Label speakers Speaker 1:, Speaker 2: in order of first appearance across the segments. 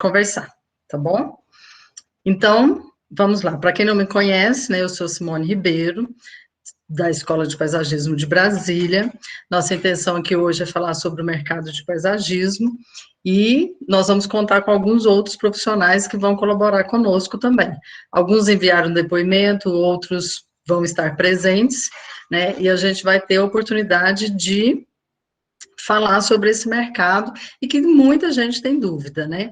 Speaker 1: conversar, tá bom? Então, vamos lá. Para quem não me conhece, né, eu sou Simone Ribeiro, da Escola de Paisagismo de Brasília. Nossa intenção aqui hoje é falar sobre o mercado de paisagismo e nós vamos contar com alguns outros profissionais que vão colaborar conosco também. Alguns enviaram depoimento, outros vão estar presentes, né, e a gente vai ter a oportunidade de falar sobre esse mercado e que muita gente tem dúvida, né,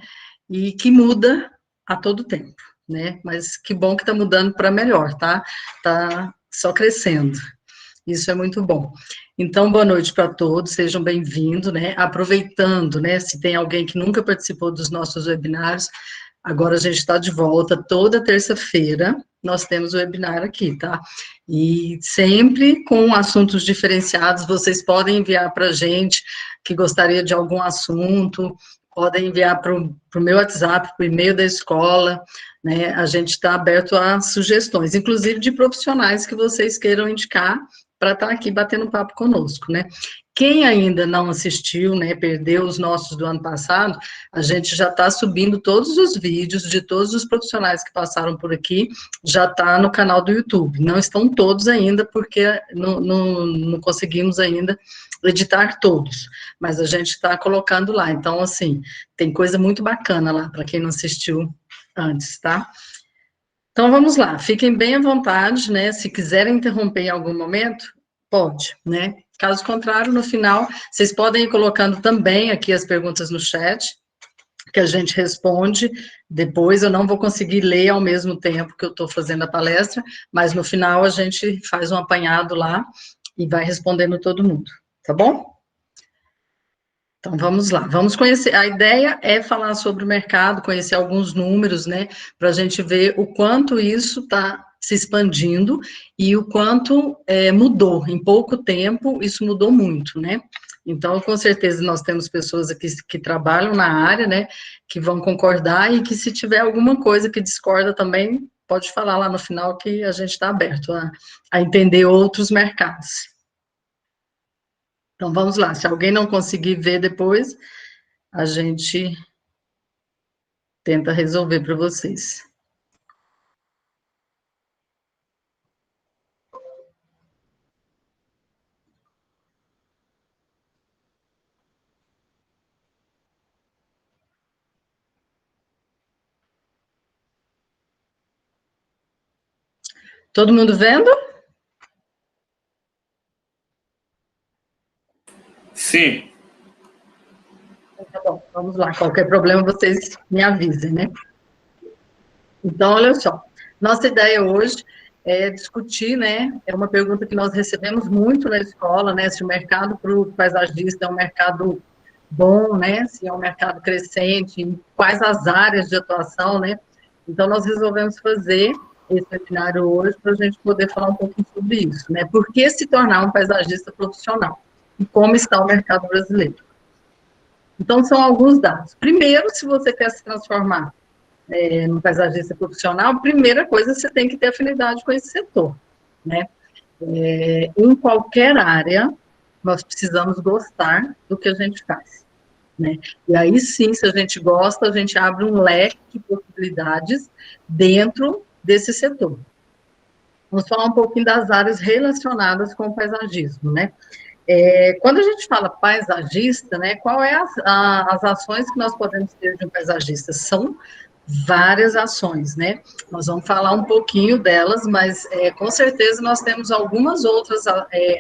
Speaker 1: e que muda a todo tempo, né, mas que bom que está mudando para melhor, tá? Tá só crescendo. Isso é muito bom. Então, boa noite para todos, sejam bem-vindos, né? Aproveitando, né, se tem alguém que nunca participou dos nossos webinários, agora a gente está de volta toda terça-feira, nós temos o webinar aqui, tá? E sempre com assuntos diferenciados, vocês podem enviar para a gente que gostaria de algum assunto, podem enviar para o meu WhatsApp, para o e-mail da escola, né? A gente está aberto a sugestões, inclusive de profissionais que vocês queiram indicar para estar aqui batendo papo conosco, né? Quem ainda não assistiu, né, perdeu os nossos do ano passado, a gente já está subindo todos os vídeos de todos os profissionais que passaram por aqui, já está no canal do YouTube. Não estão todos ainda, porque não conseguimos ainda editar todos, mas a gente está colocando lá. Então, assim, tem coisa muito bacana lá, para quem não assistiu antes, tá? Então, vamos lá, fiquem bem à vontade, né, se quiserem interromper em algum momento, pode, né, caso contrário, no final, vocês podem ir colocando também aqui as perguntas no chat, que a gente responde, depois eu não vou conseguir ler ao mesmo tempo que eu estou fazendo a palestra, mas no final a gente faz um apanhado lá e vai respondendo todo mundo, tá bom? Então, vamos lá, vamos conhecer, a ideia é falar sobre o mercado, conhecer alguns números, né, para a gente ver o quanto isso está se expandindo e o quanto mudou, em pouco tempo isso mudou muito, né, então, com certeza, nós temos pessoas aqui que trabalham na área, né, que vão concordar e que se tiver alguma coisa que discorda também, pode falar lá no final que a gente está aberto a entender outros mercados. Então, vamos lá, se alguém não conseguir ver depois, a gente tenta resolver para vocês. Todo mundo vendo?
Speaker 2: Sim.
Speaker 1: Tá bom, vamos lá. Qualquer problema, vocês me avisem, né? Então, olha só. Nossa ideia hoje é discutir, né? É uma pergunta que nós recebemos muito na escola, né? Se o mercado para o paisagista é um mercado bom, né? Se é um mercado crescente, quais as áreas de atuação, né? Então, nós resolvemos fazer esse webinário hoje para a gente poder falar um pouquinho sobre isso, né? Por que se tornar um paisagista profissional? E como está o mercado brasileiro? Então, são alguns dados. Primeiro, se você quer se transformar no paisagista profissional, a primeira coisa, você tem que ter afinidade com esse setor, né? Em qualquer área, nós precisamos gostar do que a gente faz, né? E aí, sim, se a gente gosta, a gente abre um leque de possibilidades dentro desse setor. Vamos falar um pouquinho das áreas relacionadas com o paisagismo, né? Quando a gente fala paisagista, né, qual é as ações que nós podemos ter de um paisagista? São várias ações, né? Nós vamos falar um pouquinho delas, mas com certeza nós temos algumas outras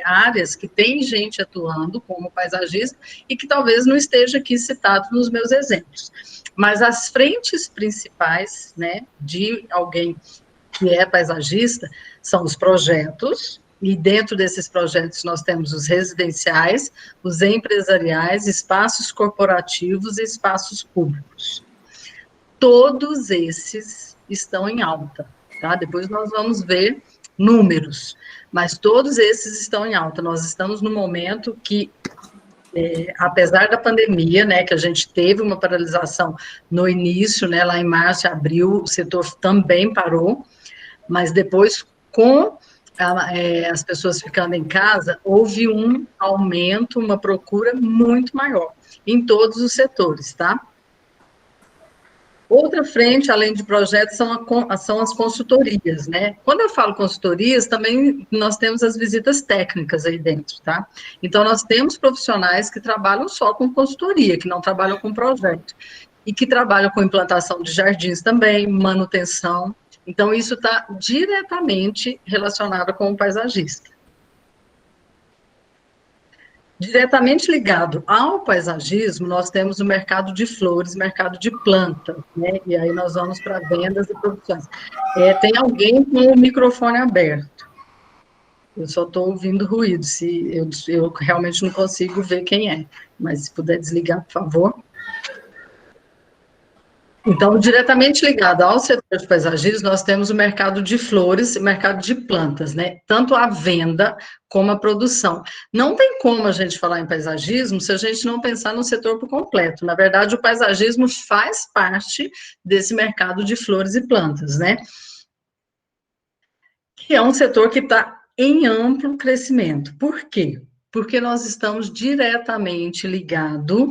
Speaker 1: áreas que tem gente atuando como paisagista e que talvez não esteja aqui citado nos meus exemplos. Mas as frentes principais, né, de alguém que é paisagista são os projetos, e dentro desses projetos nós temos os residenciais, os empresariais, espaços corporativos e espaços públicos. Todos esses estão em alta, tá? Depois nós vamos ver números, mas todos esses estão em alta. Nós estamos no momento que, apesar da pandemia, né, que a gente teve uma paralisação no início, né, lá em março, abril, o setor também parou, mas depois, com as pessoas ficando em casa, houve um aumento, uma procura muito maior, em todos os setores, tá? Outra frente, além de projetos, são as consultorias, né? Quando eu falo consultorias, também nós temos as visitas técnicas aí dentro, tá? Então, nós temos profissionais que trabalham só com consultoria, que não trabalham com projeto, e que trabalham com implantação de jardins também, manutenção. Então, isso está diretamente relacionado com o paisagista. Diretamente ligado ao paisagismo, nós temos o mercado de flores, mercado de plantas, né? E aí nós vamos para vendas e produções. Tem alguém com o microfone aberto. Eu só estou ouvindo ruído, se eu realmente não consigo ver quem é. Mas se puder desligar, por favor. Então, diretamente ligado ao setor de paisagismo, nós temos o mercado de flores e o mercado de plantas, né? Tanto a venda como a produção. Não tem como a gente falar em paisagismo se a gente não pensar no setor por completo. Na verdade, o paisagismo faz parte desse mercado de flores e plantas, né? Que é um setor que está em amplo crescimento. Por quê? Porque nós estamos diretamente ligados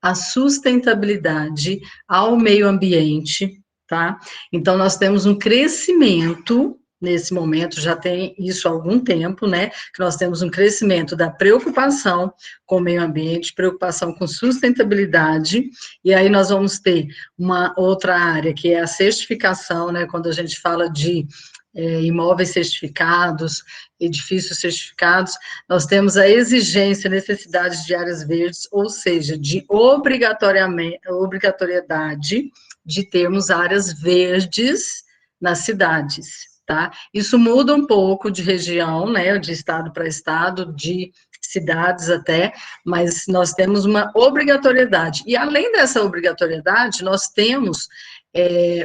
Speaker 1: à sustentabilidade, ao meio ambiente, tá? Então, nós temos um crescimento nesse momento, já tem isso há algum tempo, né? Que nós temos um crescimento da preocupação com o meio ambiente, preocupação com sustentabilidade, e aí nós vamos ter uma outra área, que é a certificação, né? Quando a gente fala de imóveis certificados, edifícios certificados, nós temos a exigência, necessidade de áreas verdes, ou seja, de obrigatoriedade de termos áreas verdes nas cidades, tá? Isso muda um pouco de região, né, de estado para estado, de cidades até, mas nós temos uma obrigatoriedade. E além dessa obrigatoriedade, nós temos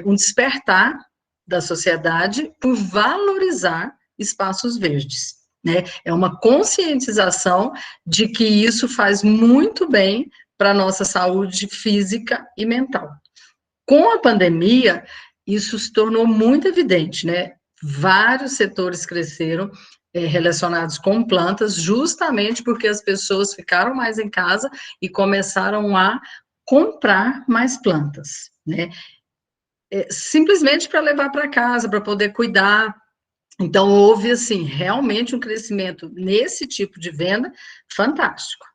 Speaker 1: um despertar da sociedade por valorizar espaços verdes, né? É uma conscientização de que isso faz muito bem para a nossa saúde física e mental. Com a pandemia, isso se tornou muito evidente, né? Vários setores cresceram relacionados com plantas, justamente porque as pessoas ficaram mais em casa e começaram a comprar mais plantas, né? Simplesmente para levar para casa, para poder cuidar. Então, houve, assim, realmente um crescimento nesse tipo de venda fantástico.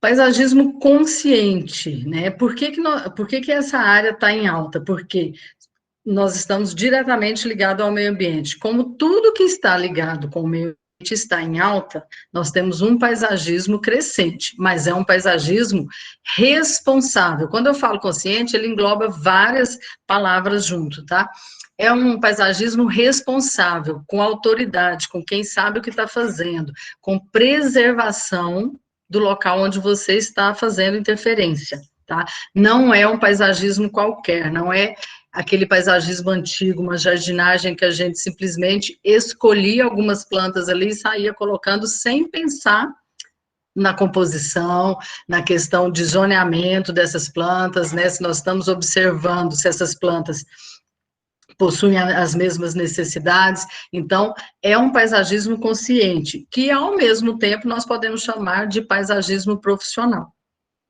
Speaker 1: Paisagismo consciente, né? Por que essa área está em alta? Porque nós estamos diretamente ligados ao meio ambiente. Como tudo que está ligado com o meio ambiente está em alta, nós temos um paisagismo crescente, mas é um paisagismo responsável. Quando eu falo consciente, ele engloba várias palavras junto, tá? É um paisagismo responsável, com autoridade, com quem sabe o que está fazendo, com preservação do local onde você está fazendo interferência, tá? Não é um paisagismo qualquer, não é aquele paisagismo antigo, uma jardinagem que a gente simplesmente escolhia algumas plantas ali e saía colocando sem pensar na composição, na questão de zoneamento dessas plantas, né? Se nós estamos observando se essas plantas possuem as mesmas necessidades. Então, é um paisagismo consciente, que ao mesmo tempo nós podemos chamar de paisagismo profissional.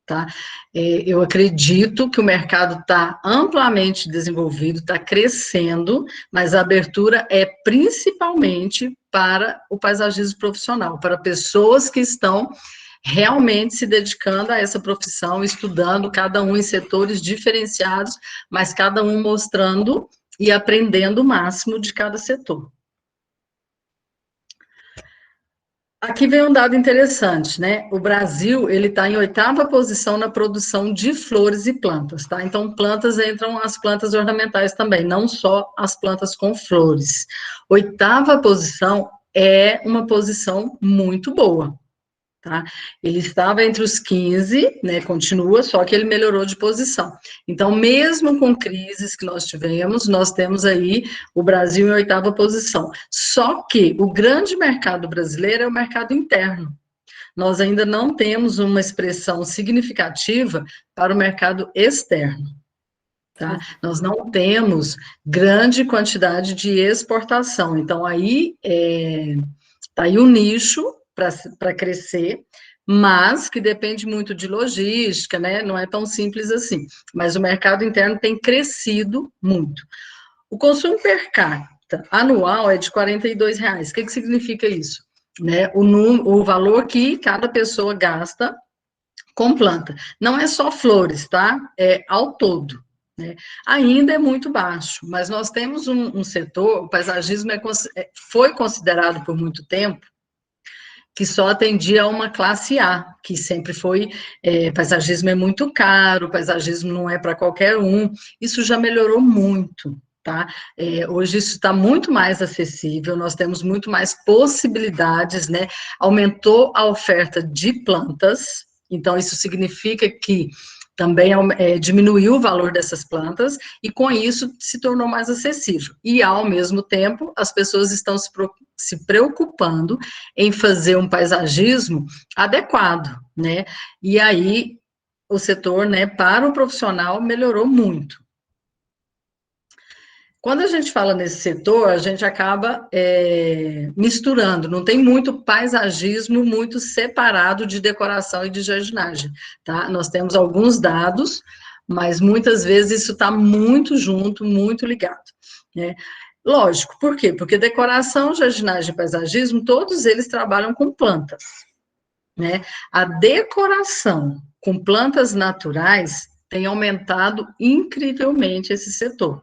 Speaker 1: Tá? Eu acredito que o mercado está amplamente desenvolvido, está crescendo, mas a abertura é principalmente para o paisagismo profissional, para pessoas que estão realmente se dedicando a essa profissão, estudando, cada um em setores diferenciados, mas cada um mostrando e aprendendo o máximo de cada setor. Aqui vem um dado interessante, né? O Brasil, ele está em 8ª posição na produção de flores e plantas, tá? Então, plantas entram as plantas ornamentais também, não só as plantas com flores. 8ª posição é uma posição muito boa, tá? Ele estava entre os 15, né, continua, só que ele melhorou de posição. Então, mesmo com crises que nós tivemos, nós temos aí o Brasil em 8ª posição. Só que o grande mercado brasileiro é o mercado interno. Nós ainda não temos uma expressão significativa para o mercado externo. Tá? Nós não temos grande quantidade de exportação. Então, aí está aí um nicho para crescer, mas que depende muito de logística, né? Não é tão simples assim. Mas o mercado interno tem crescido muito. O consumo per capita anual é de R$ 42. O que significa isso? Né? O valor que cada pessoa gasta com planta. Não é só flores, tá? É ao todo. Né? Ainda é muito baixo, mas nós temos um setor, o paisagismo foi considerado por muito tempo que só atendia a uma classe A, que sempre foi, paisagismo é muito caro, paisagismo não é para qualquer um, isso já melhorou muito, tá? Hoje isso está muito mais acessível, nós temos muito mais possibilidades, né? Aumentou a oferta de plantas, então isso significa que também diminuiu o valor dessas plantas e com isso se tornou mais acessível. E ao mesmo tempo as pessoas estão se preocupando em fazer um paisagismo adequado, né? E aí o setor, né, para o profissional melhorou muito. Quando a gente fala nesse setor, a gente acaba misturando, não tem muito paisagismo muito separado de decoração e de jardinagem, tá? Nós temos alguns dados, mas muitas vezes isso está muito junto, muito ligado, né? Lógico, por quê? Porque decoração, jardinagem e paisagismo, todos eles trabalham com plantas, né? A decoração com plantas naturais tem aumentado incrivelmente esse setor,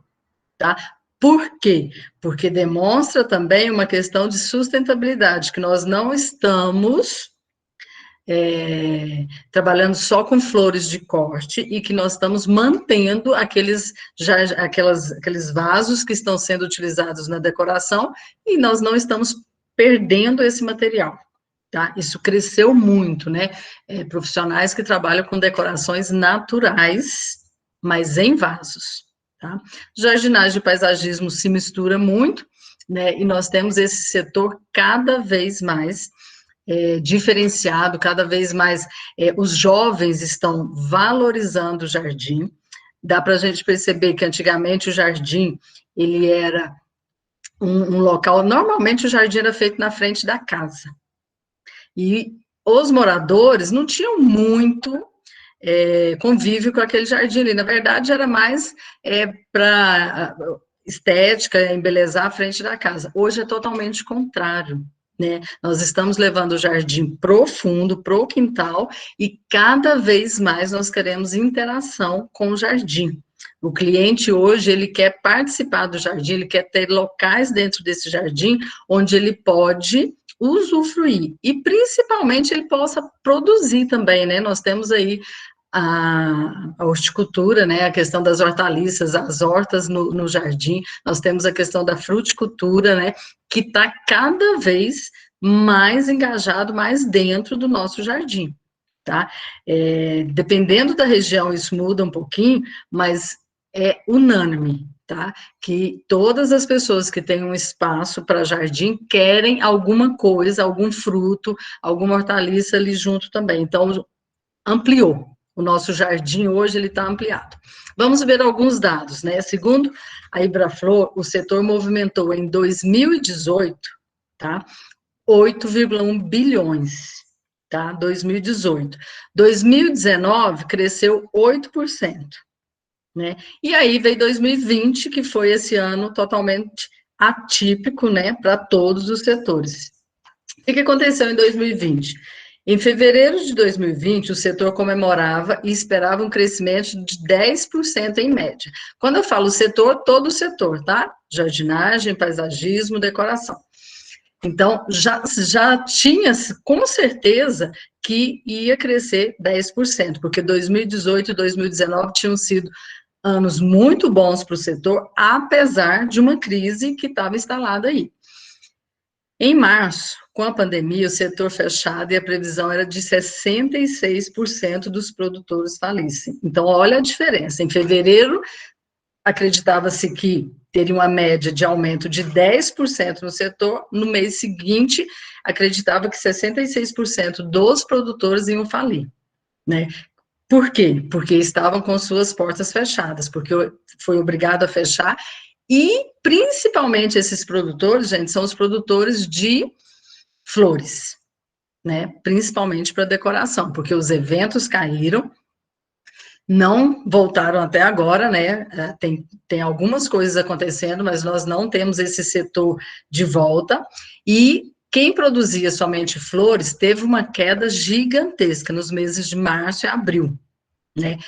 Speaker 1: tá? Por quê? Porque demonstra também uma questão de sustentabilidade, que nós não estamos trabalhando só com flores de corte e que nós estamos mantendo aqueles vasos que estão sendo utilizados na decoração e nós não estamos perdendo esse material. Tá? Isso cresceu muito, né? Profissionais que trabalham com decorações naturais, mas em vasos. Tá? Jardinagem e paisagismo se mistura muito, né? E nós temos esse setor cada vez mais diferenciado, cada vez mais os jovens estão valorizando o jardim. Dá para a gente perceber que antigamente o jardim ele era um local, normalmente o jardim era feito na frente da casa. E os moradores não tinham muito convívio com aquele jardim ali. Na verdade, era mais para estética, embelezar a frente da casa. Hoje é totalmente contrário. Né? Nós estamos levando o jardim profundo, pro quintal, e cada vez mais nós queremos interação com o jardim. O cliente hoje, ele quer participar do jardim, ele quer ter locais dentro desse jardim onde ele pode usufruir, e principalmente ele possa produzir também, né? Nós temos aí a horticultura, né, a questão das hortaliças, as hortas no jardim, nós temos a questão da fruticultura, né, que está cada vez mais engajado, mais dentro do nosso jardim, tá? Dependendo da região, isso muda um pouquinho, mas é unânime, tá? Que todas as pessoas que têm um espaço para jardim querem alguma coisa, algum fruto, alguma hortaliça ali junto também, então ampliou. O nosso jardim hoje ele está ampliado. Vamos ver alguns dados, né? Segundo a Ibraflor, o setor movimentou em 2018, tá? 8,1 bilhões, tá? 2018. 2019 cresceu 8%, né? E aí veio 2020, que foi esse ano totalmente atípico, né, para todos os setores. O que aconteceu em 2020? Em fevereiro de 2020, o setor comemorava e esperava um crescimento de 10% em média. Quando eu falo setor, todo o setor, tá? Jardinagem, paisagismo, decoração. Então, já tinha com certeza que ia crescer 10%, porque 2018 e 2019 tinham sido anos muito bons para o setor, apesar de uma crise que estava instalada aí. Em março, com a pandemia, o setor fechado e a previsão era de 66% dos produtores falissem. Então, olha a diferença. Em fevereiro, acreditava-se que teria uma média de aumento de 10% no setor, no mês seguinte, acreditava que 66% dos produtores iam falir, né? Por quê? Porque estavam com suas portas fechadas, porque foi obrigado a fechar, e principalmente esses produtores, gente, são os produtores de flores, né? Principalmente para decoração, porque os eventos caíram, não voltaram até agora, né? Tem algumas coisas acontecendo, mas nós não temos esse setor de volta. E quem produzia somente flores teve uma queda gigantesca nos meses de março e abril, né?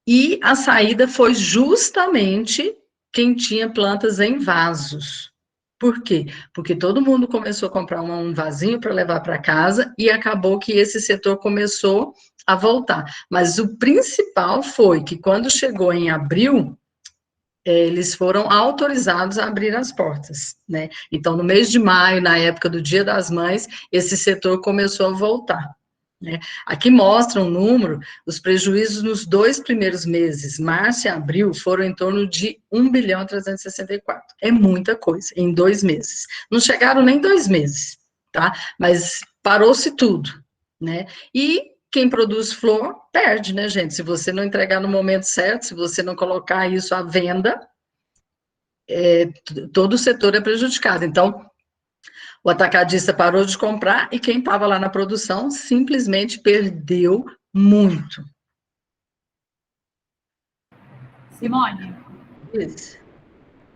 Speaker 1: E a saída foi justamente quem tinha plantas em vasos. Por quê? Porque todo mundo começou a comprar um vasinho para levar para casa e acabou que esse setor começou a voltar. Mas o principal foi que quando chegou em abril, eles foram autorizados a abrir as portas, né? Então, no mês de maio, na época do Dia das Mães, esse setor começou a voltar. Né? Aqui mostra um número, os prejuízos nos 2 primeiros meses, março e abril, foram em torno de 1,364 bilhão. É muita coisa, em 2 meses. Não chegaram nem 2 meses, tá? Mas parou-se tudo, né? E quem produz flor perde, né, gente? Se você não entregar no momento certo, se você não colocar isso à venda, todo o setor é prejudicado. Então, o atacadista parou de comprar e quem estava lá na produção simplesmente perdeu muito.
Speaker 2: Simone,
Speaker 1: Isso.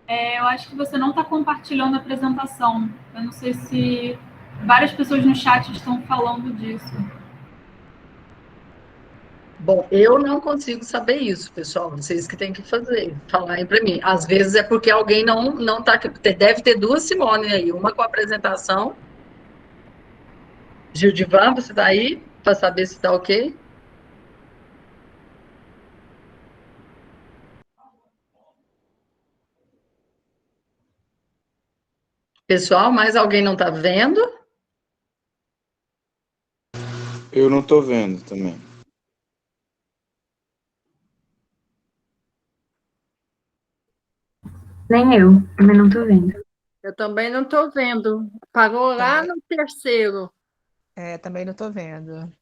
Speaker 2: eu acho que você não está compartilhando a apresentação. Eu não sei se várias pessoas no chat estão falando disso.
Speaker 1: Bom, eu não consigo saber isso, pessoal. Vocês que têm que fazer, falarem para mim. Às vezes é porque alguém não tá. Deve ter duas Simone aí, uma com a apresentação. Gildivan, você está aí para saber se está ok? Pessoal, mais alguém não está vendo?
Speaker 3: Eu não estou vendo também.
Speaker 4: Nem eu, também não tô vendo.
Speaker 5: Eu também não estou vendo. Parou lá
Speaker 6: Também.
Speaker 5: no terceiro.
Speaker 6: Também não estou vendo.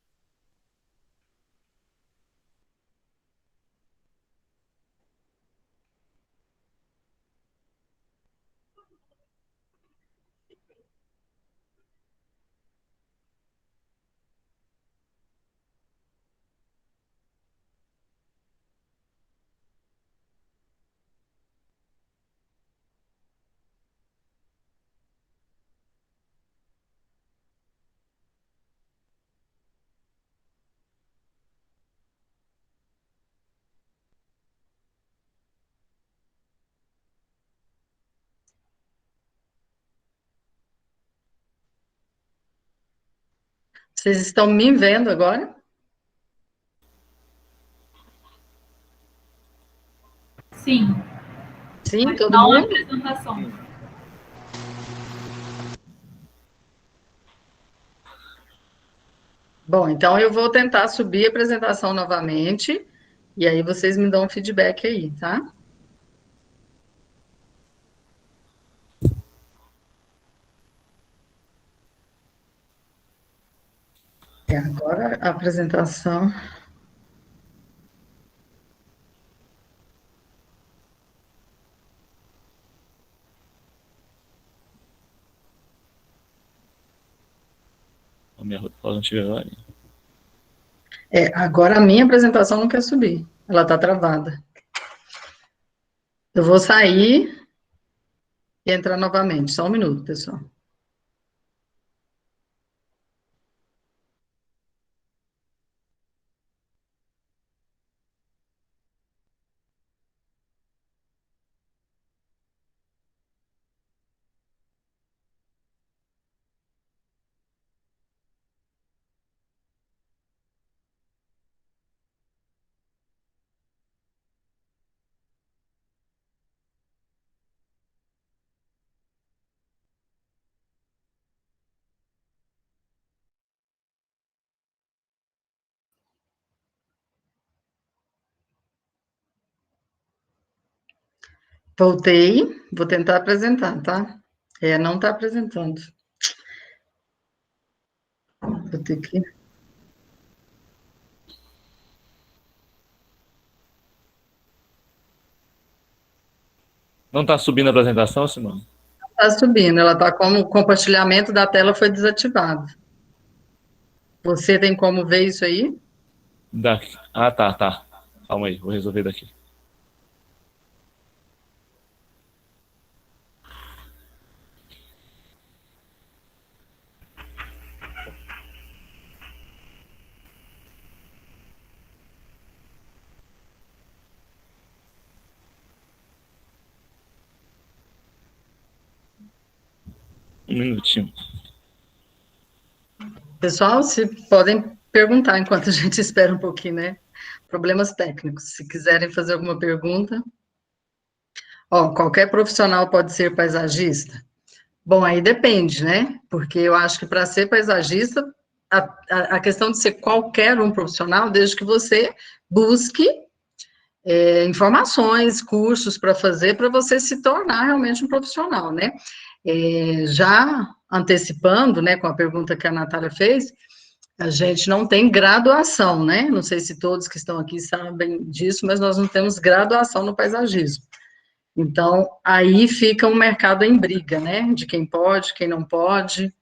Speaker 1: Vocês estão me vendo agora?
Speaker 2: Sim,
Speaker 1: Sim,
Speaker 2: mas
Speaker 1: todo
Speaker 2: não a
Speaker 1: mundo?
Speaker 2: apresentação.
Speaker 1: Bom, então eu vou tentar subir a apresentação novamente, e aí vocês me dão um feedback aí, tá? Agora a apresentação.
Speaker 7: A minha fala não estiver lá.
Speaker 1: Agora a minha apresentação não quer subir, ela está travada. Eu vou sair e entrar novamente, só um minuto, pessoal. Voltei, vou tentar apresentar, tá? Não está apresentando. Vou ter que.
Speaker 7: Não está subindo a apresentação, Simone?
Speaker 1: Está subindo, ela está como o compartilhamento da tela foi desativado. Você tem como ver isso aí?
Speaker 7: Daqui. Ah, tá. Calma aí, vou resolver daqui. Um minutinho.
Speaker 1: Pessoal, se podem perguntar enquanto a gente espera um pouquinho, né? Problemas técnicos. Se quiserem fazer alguma pergunta. Ó, qualquer profissional pode ser paisagista? Bom, aí depende, né? Porque eu acho que para ser paisagista, a questão de ser qualquer um profissional, desde que você busque informações, cursos para fazer, para você se tornar realmente um profissional, né? Já antecipando, né, com a pergunta que a Natália fez, a gente não tem graduação, né? Não sei se todos que estão aqui sabem disso, mas nós não temos graduação no paisagismo. Então, aí fica um mercado em briga, né? De quem pode, quem não pode.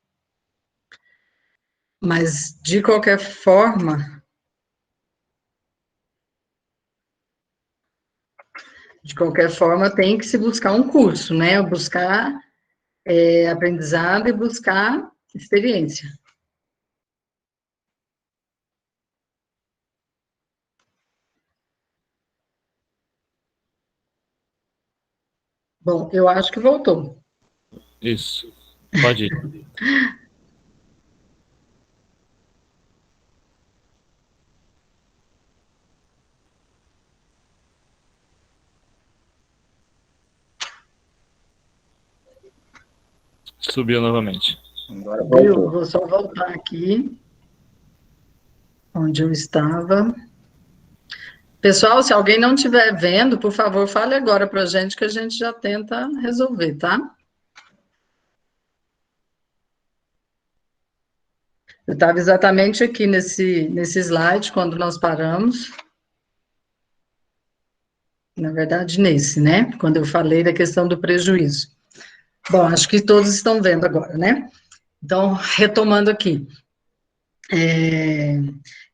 Speaker 1: Mas, de qualquer forma, tem que se buscar um curso, né? Buscar aprendizado e buscar experiência. Bom, eu acho que voltou.
Speaker 7: Isso. Pode ir. Subiu novamente.
Speaker 3: Agora
Speaker 1: Eu
Speaker 3: voltou.
Speaker 1: vou só voltar aqui, onde eu estava. Pessoal, se alguém não estiver vendo, por favor, fale agora para a gente, que a gente já tenta resolver, tá? Eu estava exatamente aqui nesse slide, quando nós paramos. Na verdade, nesse, né? Quando eu falei da questão do prejuízo. Bom, acho que todos estão vendo agora, né? Então, retomando aqui.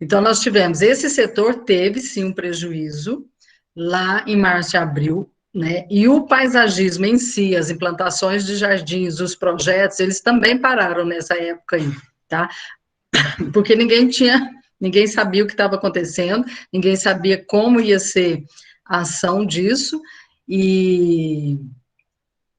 Speaker 1: Então, nós tivemos, esse setor teve, sim, um prejuízo, lá em março e abril, né? E o paisagismo em si, as implantações de jardins, os projetos, eles também pararam nessa época aí, tá? Porque ninguém sabia o que estava acontecendo, ninguém sabia como ia ser a ação disso, e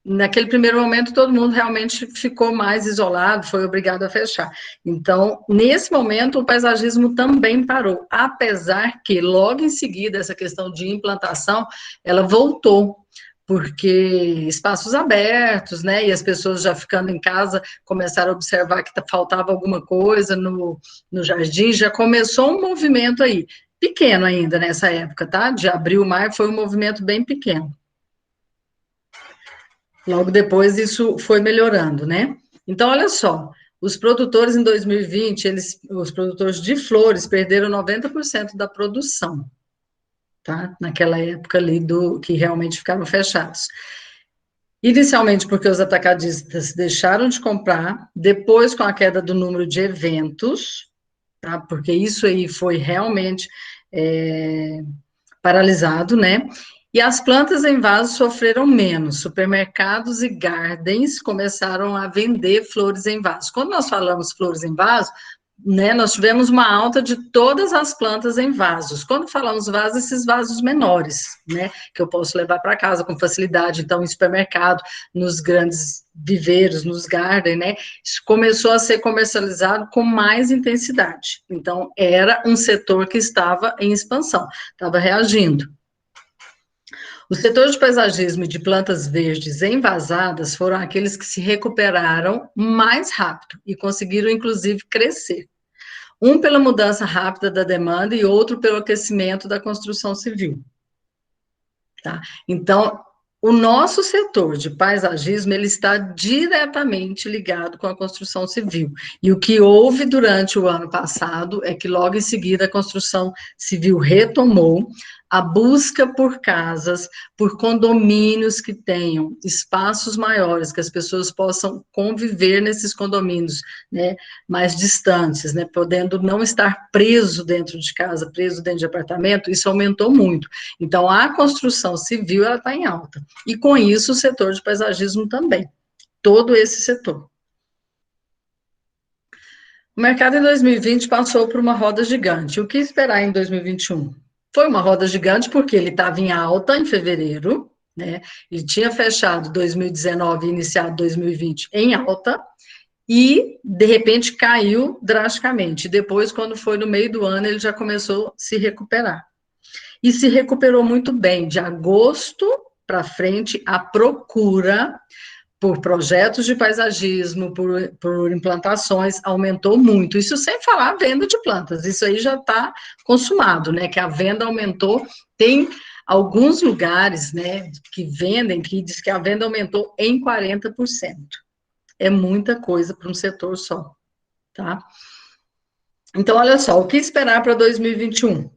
Speaker 1: naquele primeiro momento todo mundo realmente ficou mais isolado, foi obrigado a fechar. Então, nesse momento, o paisagismo também parou, apesar que logo em seguida essa questão de implantação, ela voltou, porque espaços abertos, né, e as pessoas já ficando em casa começaram a observar que faltava alguma coisa no jardim, já começou um movimento aí, pequeno ainda nessa época, tá? De abril, maio, foi um movimento bem pequeno. Logo depois isso foi melhorando, né? Então, olha só, os produtores em 2020, os produtores de flores perderam 90% da produção, tá? Naquela época ali que realmente ficaram fechados. Inicialmente porque os atacadistas deixaram de comprar, depois com a queda do número de eventos, tá? Porque isso aí foi realmente paralisado, né? E as plantas em vaso sofreram menos. Supermercados e gardens começaram a vender flores em vaso. Quando nós falamos flores em vaso, né, nós tivemos uma alta de todas as plantas em vasos. Quando falamos vasos, esses vasos menores, né, que eu posso levar para casa com facilidade. Então, em supermercado, nos grandes viveiros, nos gardens, né, isso começou a ser comercializado com mais intensidade. Então, era um setor que estava em expansão, estava reagindo. Os setores de paisagismo e de plantas verdes envasadas foram aqueles que se recuperaram mais rápido e conseguiram, inclusive, crescer. Um pela mudança rápida da demanda e outro pelo aquecimento da construção civil. Tá? Então, o nosso setor de paisagismo, ele está diretamente ligado com a construção civil. E o que houve durante o ano passado é que, logo em seguida, a construção civil retomou, a busca por casas, por condomínios que tenham espaços maiores, que as pessoas possam conviver nesses condomínios, né, mais distantes, né, podendo não estar preso dentro de casa, preso dentro de apartamento, isso aumentou muito. Então, a construção civil, ela está em alta. E, com isso, o setor de paisagismo também. Todo esse setor. O mercado em 2020 passou por uma roda gigante. O que esperar em 2021? Foi uma roda gigante porque ele estava em alta em fevereiro, né? Ele tinha fechado 2019 e iniciado 2020 em alta e, de repente, caiu drasticamente. Depois, quando foi no meio do ano, ele já começou a se recuperar. E se recuperou muito bem. De agosto para frente, a procura por projetos de paisagismo, por implantações, aumentou muito. Isso sem falar a venda de plantas, isso aí já está consumado, né, que a venda aumentou. Tem alguns lugares, né, que vendem, que diz que a venda aumentou em 40%. É muita coisa para um setor só, tá? Então, olha só, o que esperar para 2021?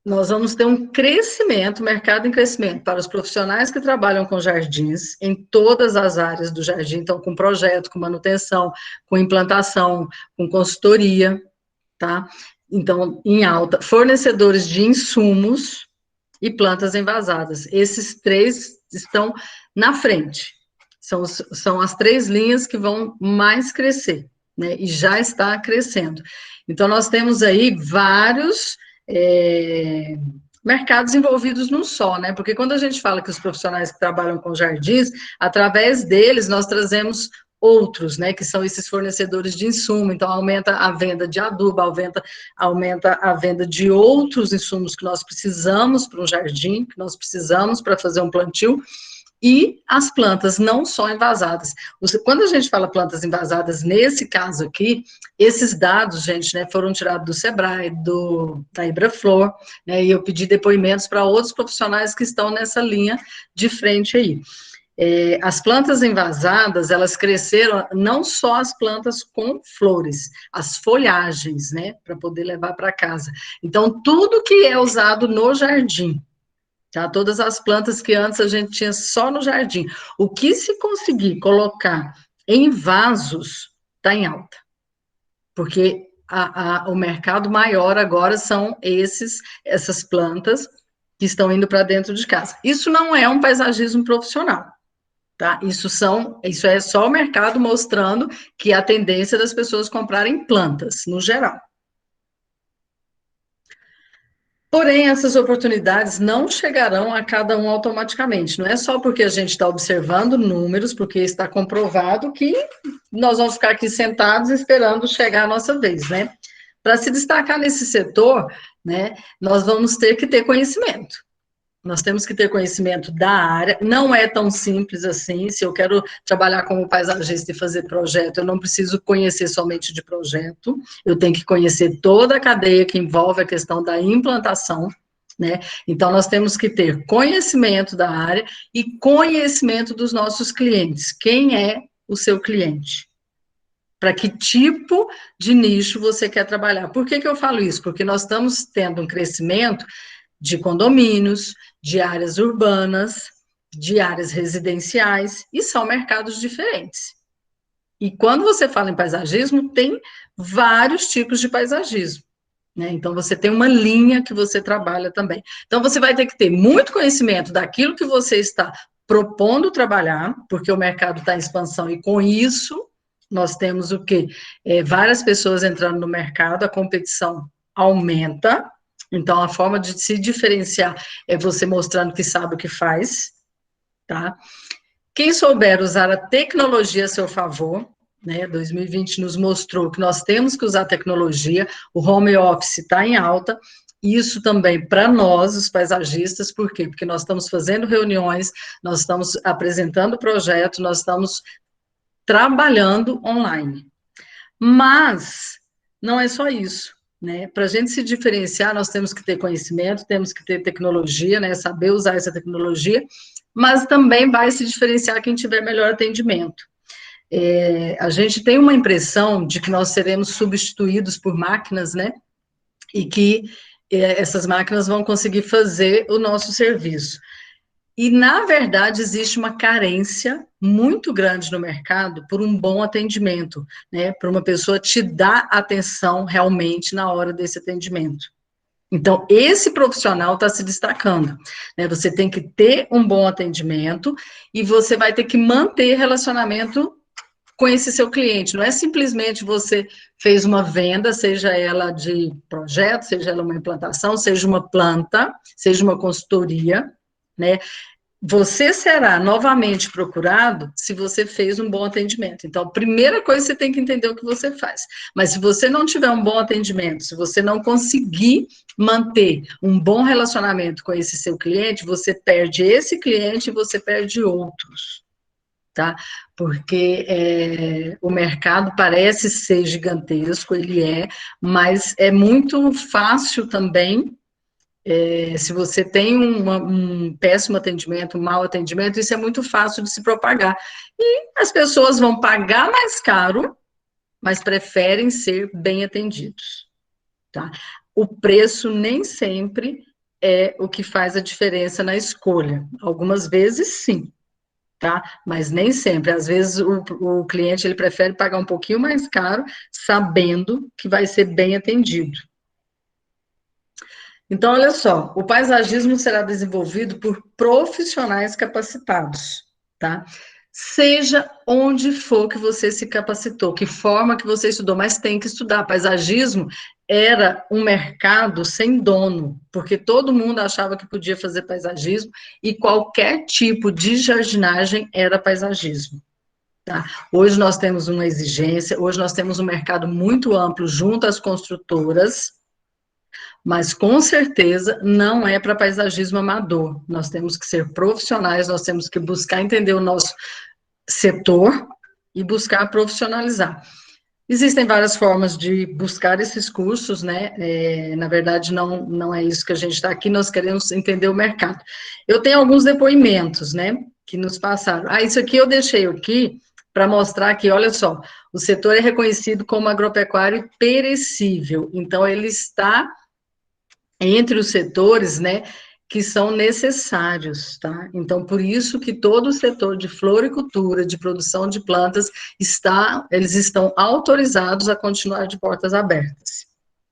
Speaker 1: Nós vamos ter um crescimento, mercado em crescimento, para os profissionais que trabalham com jardins, em todas as áreas do jardim, então, com projeto, com manutenção, com implantação, com consultoria, tá? Então, em alta, fornecedores de insumos e plantas envasadas. Esses três estão na frente. São as três linhas que vão mais crescer, né? E já está crescendo. Então, nós temos aí vários mercados envolvidos num só, né? Porque quando a gente fala que os profissionais que trabalham com jardins, através deles nós trazemos outros, né? Que são esses fornecedores de insumo, então aumenta a venda de adubo, aumenta a venda de outros insumos que nós precisamos para um jardim, que nós precisamos para fazer um plantio, e as plantas não só envasadas. Quando a gente fala plantas envasadas, nesse caso aqui, esses dados, gente, né, foram tirados do Sebrae, da Ibraflor, né, e eu pedi depoimentos para outros profissionais que estão nessa linha de frente aí. As plantas envasadas, elas cresceram, não só as plantas com flores, as folhagens, né, para poder levar para casa. Então, tudo que é usado no jardim, tá? Todas as plantas que antes a gente tinha só no jardim. O que se conseguir colocar em vasos, está em alta. Porque o mercado maior agora são essas plantas que estão indo para dentro de casa. Isso não é um paisagismo profissional, tá? Isso é só o mercado mostrando que a tendência das pessoas comprarem plantas, no geral. Porém, essas oportunidades não chegarão a cada um automaticamente. Não é só porque a gente está observando números, porque está comprovado que nós vamos ficar aqui sentados esperando chegar a nossa vez, né? Para se destacar nesse setor, né, nós vamos ter que ter conhecimento. Nós temos que ter conhecimento da área, não é tão simples assim. Se eu quero trabalhar como paisagista e fazer projeto, eu não preciso conhecer somente de projeto, eu tenho que conhecer toda a cadeia que envolve a questão da implantação, né? Então, nós temos que ter conhecimento da área e conhecimento dos nossos clientes. Quem é o seu cliente? Para que tipo de nicho você quer trabalhar? Por que eu falo isso? Porque nós estamos tendo um crescimento de condomínios, de áreas urbanas, de áreas residenciais, e são mercados diferentes. E quando você fala em paisagismo, tem vários tipos de paisagismo, né? Então, você tem uma linha que você trabalha também. Então, você vai ter que ter muito conhecimento daquilo que você está propondo trabalhar, porque o mercado está em expansão, e com isso, nós temos o quê? Várias pessoas entrando no mercado, a competição aumenta. Então, a forma de se diferenciar é você mostrando que sabe o que faz, tá? Quem souber usar a tecnologia a seu favor, né? 2020 nos mostrou que nós temos que usar a tecnologia, o home office está em alta, isso também para nós, os paisagistas, por quê? Porque nós estamos fazendo reuniões, nós estamos apresentando projetos, nós estamos trabalhando online. Mas não é só isso. Né? Para a gente se diferenciar, nós temos que ter conhecimento, temos que ter tecnologia, né? Saber usar essa tecnologia, mas também vai se diferenciar quem tiver melhor atendimento. A gente tem uma impressão de que nós seremos substituídos por máquinas, né? E que essas máquinas vão conseguir fazer o nosso serviço. E, na verdade, existe uma carência muito grande no mercado por um bom atendimento, né? Por uma pessoa te dar atenção realmente na hora desse atendimento. Então, esse profissional está se destacando, né? Você tem que ter um bom atendimento e você vai ter que manter relacionamento com esse seu cliente. Não é simplesmente você fez uma venda, seja ela de projeto, seja ela uma implantação, seja uma planta, seja uma consultoria, né? Você será novamente procurado se você fez um bom atendimento. Então, a primeira coisa, você tem que entender o que você faz. Mas se você não tiver um bom atendimento, se você não conseguir manter um bom relacionamento com esse seu cliente, você perde esse cliente e você perde outros, tá? Porque o mercado parece ser gigantesco, ele é, mas é muito fácil também. Se você tem um péssimo atendimento, um mau atendimento, isso é muito fácil de se propagar. E as pessoas vão pagar mais caro, mas preferem ser bem atendidos, tá? O preço nem sempre é o que faz a diferença na escolha. Algumas vezes, sim, tá? Mas nem sempre. Às vezes, o cliente ele prefere pagar um pouquinho mais caro, sabendo que vai ser bem atendido. Então, olha só, o paisagismo será desenvolvido por profissionais capacitados, tá? Seja onde for que você se capacitou, que forma que você estudou, mas tem que estudar. Paisagismo era um mercado sem dono, porque todo mundo achava que podia fazer paisagismo e qualquer tipo de jardinagem era paisagismo. Tá? Hoje nós temos uma exigência, hoje nós temos um mercado muito amplo junto às construtoras, mas com certeza não é para paisagismo amador. Nós temos que ser profissionais, nós temos que buscar entender o nosso setor e buscar profissionalizar. Existem várias formas de buscar esses cursos, né? Na verdade, não é isso que a gente está aqui, nós queremos entender o mercado. Eu tenho alguns depoimentos, né, que nos passaram. Isso aqui eu deixei aqui para mostrar que, olha só, o setor é reconhecido como agropecuário perecível, então ele está entre os setores, né, que são necessários, tá? Então, por isso que todo o setor de floricultura, de produção de plantas, eles estão autorizados a continuar de portas abertas,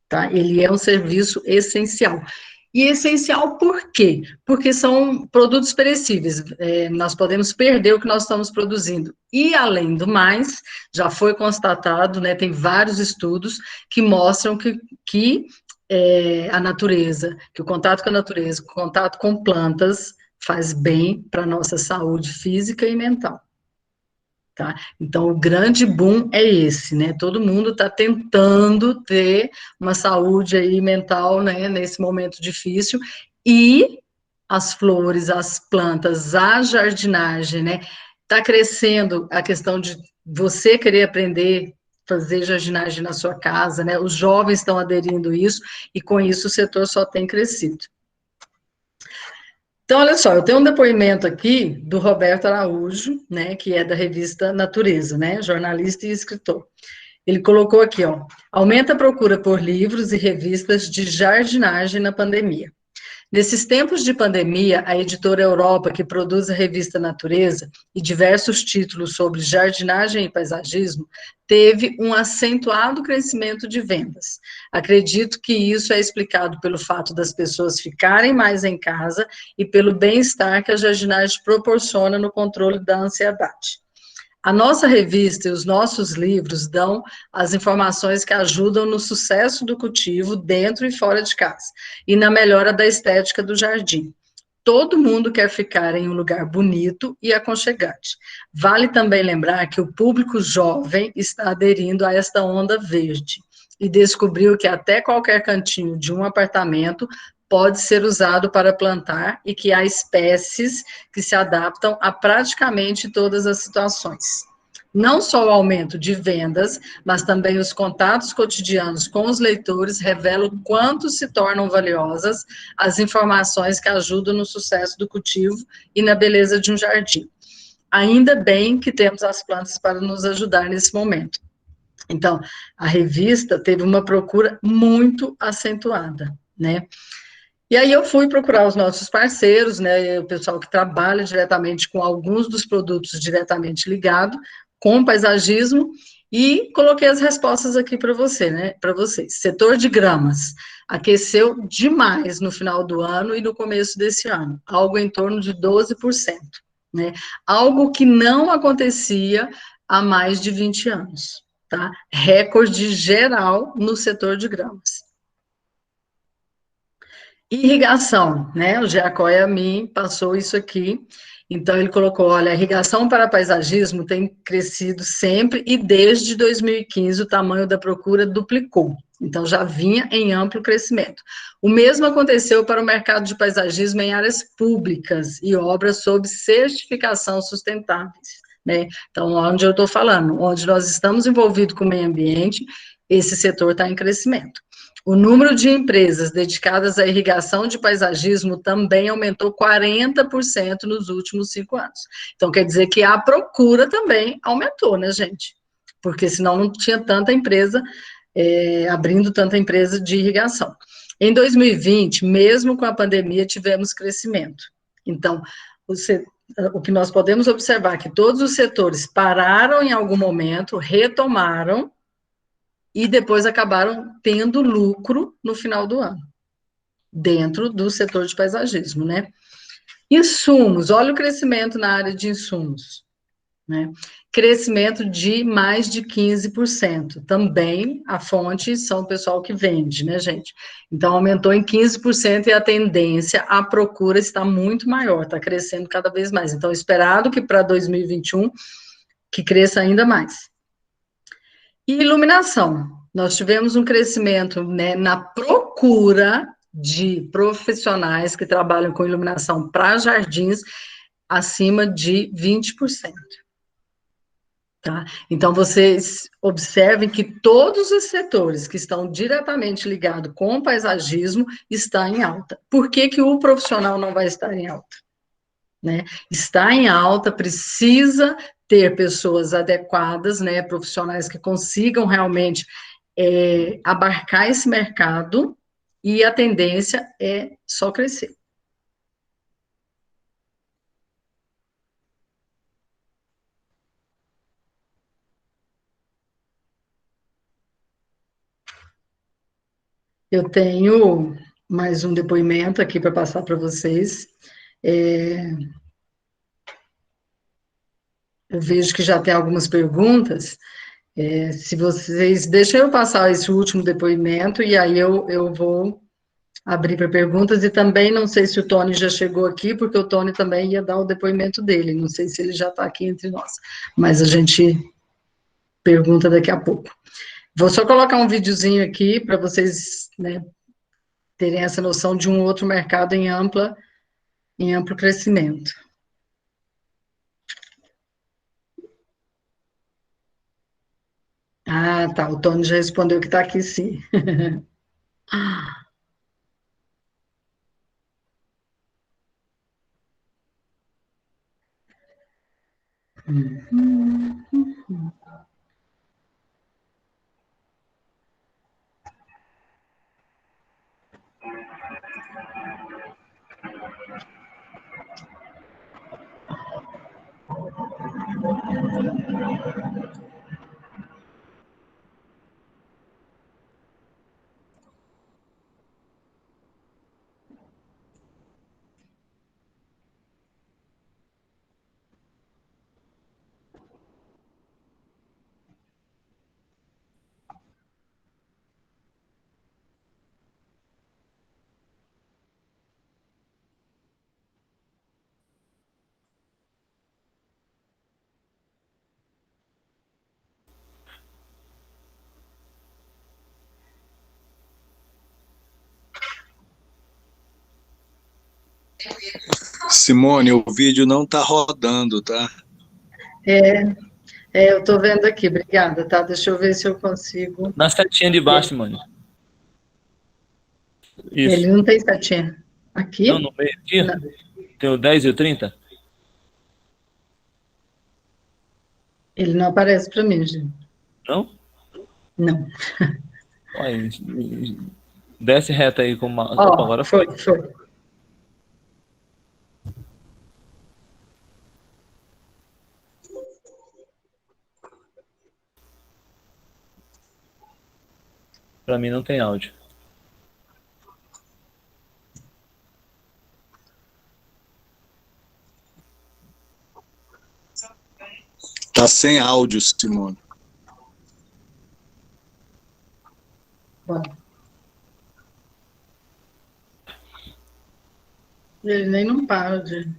Speaker 1: tá? Ele é um serviço essencial. E essencial por quê? Porque são produtos perecíveis, nós podemos perder o que nós estamos produzindo. E, além do mais, já foi constatado, né, tem vários estudos que mostram que a natureza, que o contato com a natureza, o contato com plantas faz bem para a nossa saúde física e mental, tá? Então, o grande boom é esse, né? Todo mundo está tentando ter uma saúde aí mental, né, nesse momento difícil, e as flores, as plantas, a jardinagem, né? Está crescendo a questão de você querer aprender fazer jardinagem na sua casa, né? Os jovens estão aderindo a isso, e com isso o setor só tem crescido. Então, olha só, eu tenho um depoimento aqui do Roberto Araújo, né, que é da revista Natureza, né, jornalista e escritor. Ele colocou aqui, ó, aumenta a procura por livros e revistas de jardinagem na pandemia. Nesses tempos de pandemia, a editora Europa, que produz a revista Natureza e diversos títulos sobre jardinagem e paisagismo, teve um acentuado crescimento de vendas. Acredito que isso é explicado pelo fato das pessoas ficarem mais em casa e pelo bem-estar que a jardinagem proporciona no controle da ansiedade. A nossa revista e os nossos livros dão as informações que ajudam no sucesso do cultivo dentro e fora de casa, e na melhora da estética do jardim. Todo mundo quer ficar em um lugar bonito e aconchegante. Vale também lembrar que o público jovem está aderindo a esta onda verde, e descobriu que até qualquer cantinho de um apartamento pode ser usado para plantar e que há espécies que se adaptam a praticamente todas as situações. Não só o aumento de vendas, mas também os contatos cotidianos com os leitores revelam o quanto se tornam valiosas as informações que ajudam no sucesso do cultivo e na beleza de um jardim. Ainda bem que temos as plantas para nos ajudar nesse momento. Então, a revista teve uma procura muito acentuada, né? E aí eu fui procurar os nossos parceiros, né, o pessoal que trabalha diretamente com alguns dos produtos diretamente ligado com paisagismo, e coloquei as respostas aqui para você, né, para vocês. Setor de gramas aqueceu demais no final do ano e no começo desse ano, algo em torno de 12%, né? Algo que não acontecia há mais de 20 anos, tá? Recorde geral no setor de gramas. Irrigação, né? O Giacoia me passou isso aqui. Então, ele colocou, olha, a irrigação para paisagismo tem crescido sempre e desde 2015 o tamanho da procura duplicou. Então, já vinha em amplo crescimento. O mesmo aconteceu para o mercado de paisagismo em áreas públicas e obras sob certificação sustentáveis, né? Então, onde eu estou falando, onde nós estamos envolvidos com o meio ambiente, esse setor está em crescimento. O número de empresas dedicadas à irrigação de paisagismo também aumentou 40% nos últimos 5 anos. Então, quer dizer que a procura também aumentou, né, gente? Porque senão não tinha tanta empresa, abrindo tanta empresa de irrigação. Em 2020, mesmo com a pandemia, tivemos crescimento. Então, o que nós podemos observar é que todos os setores pararam em algum momento, retomaram, e depois acabaram tendo lucro no final do ano, dentro do setor de paisagismo, né? Insumos, olha o crescimento na área de insumos, né? Crescimento de mais de 15%. Também a fonte são o pessoal que vende, né, gente? Então, aumentou em 15% e a tendência, a procura está muito maior, está crescendo cada vez mais. Então, esperado que para 2021, que cresça ainda mais. E iluminação, nós tivemos um crescimento, né, na procura de profissionais que trabalham com iluminação para jardins acima de 20%. Tá? Então, vocês observem que todos os setores que estão diretamente ligados com o paisagismo estão em alta. Por que que o profissional não vai estar em alta? Né? Está em alta, precisa ter pessoas adequadas, né, profissionais que consigam realmente abarcar esse mercado, e a tendência é só crescer. Eu tenho mais um depoimento aqui para passar para vocês. Eu vejo que já tem algumas perguntas. Se vocês deixam eu passar esse último depoimento, e aí eu vou abrir para perguntas, e também não sei se o Tony já chegou aqui, porque o Tony também ia dar o depoimento dele, não sei se ele já está aqui entre nós, mas a gente pergunta daqui a pouco. Vou só colocar um videozinho aqui para vocês, né, terem essa noção de um outro mercado em amplo crescimento. Ah, tá, o Tony já respondeu que está aqui, sim.
Speaker 3: Simone, o vídeo não está rodando, tá?
Speaker 1: Eu estou vendo aqui, obrigada, tá? Deixa eu ver se eu consigo.
Speaker 7: Na setinha de baixo, mano. Isso.
Speaker 1: Ele não tem setinha. Aqui?
Speaker 7: Não, no meio aqui?
Speaker 1: Não.
Speaker 7: Tem o 10 e o 30?
Speaker 1: Ele não aparece para mim, gente.
Speaker 7: Não?
Speaker 1: Não.
Speaker 7: Olha, Desce reto aí com uma.
Speaker 1: Ó,
Speaker 7: Opa, agora foi.
Speaker 1: foi.
Speaker 7: Pra mim não tem áudio.
Speaker 3: Tá sem áudio, Simone.
Speaker 1: Bom. Ele nem não para de...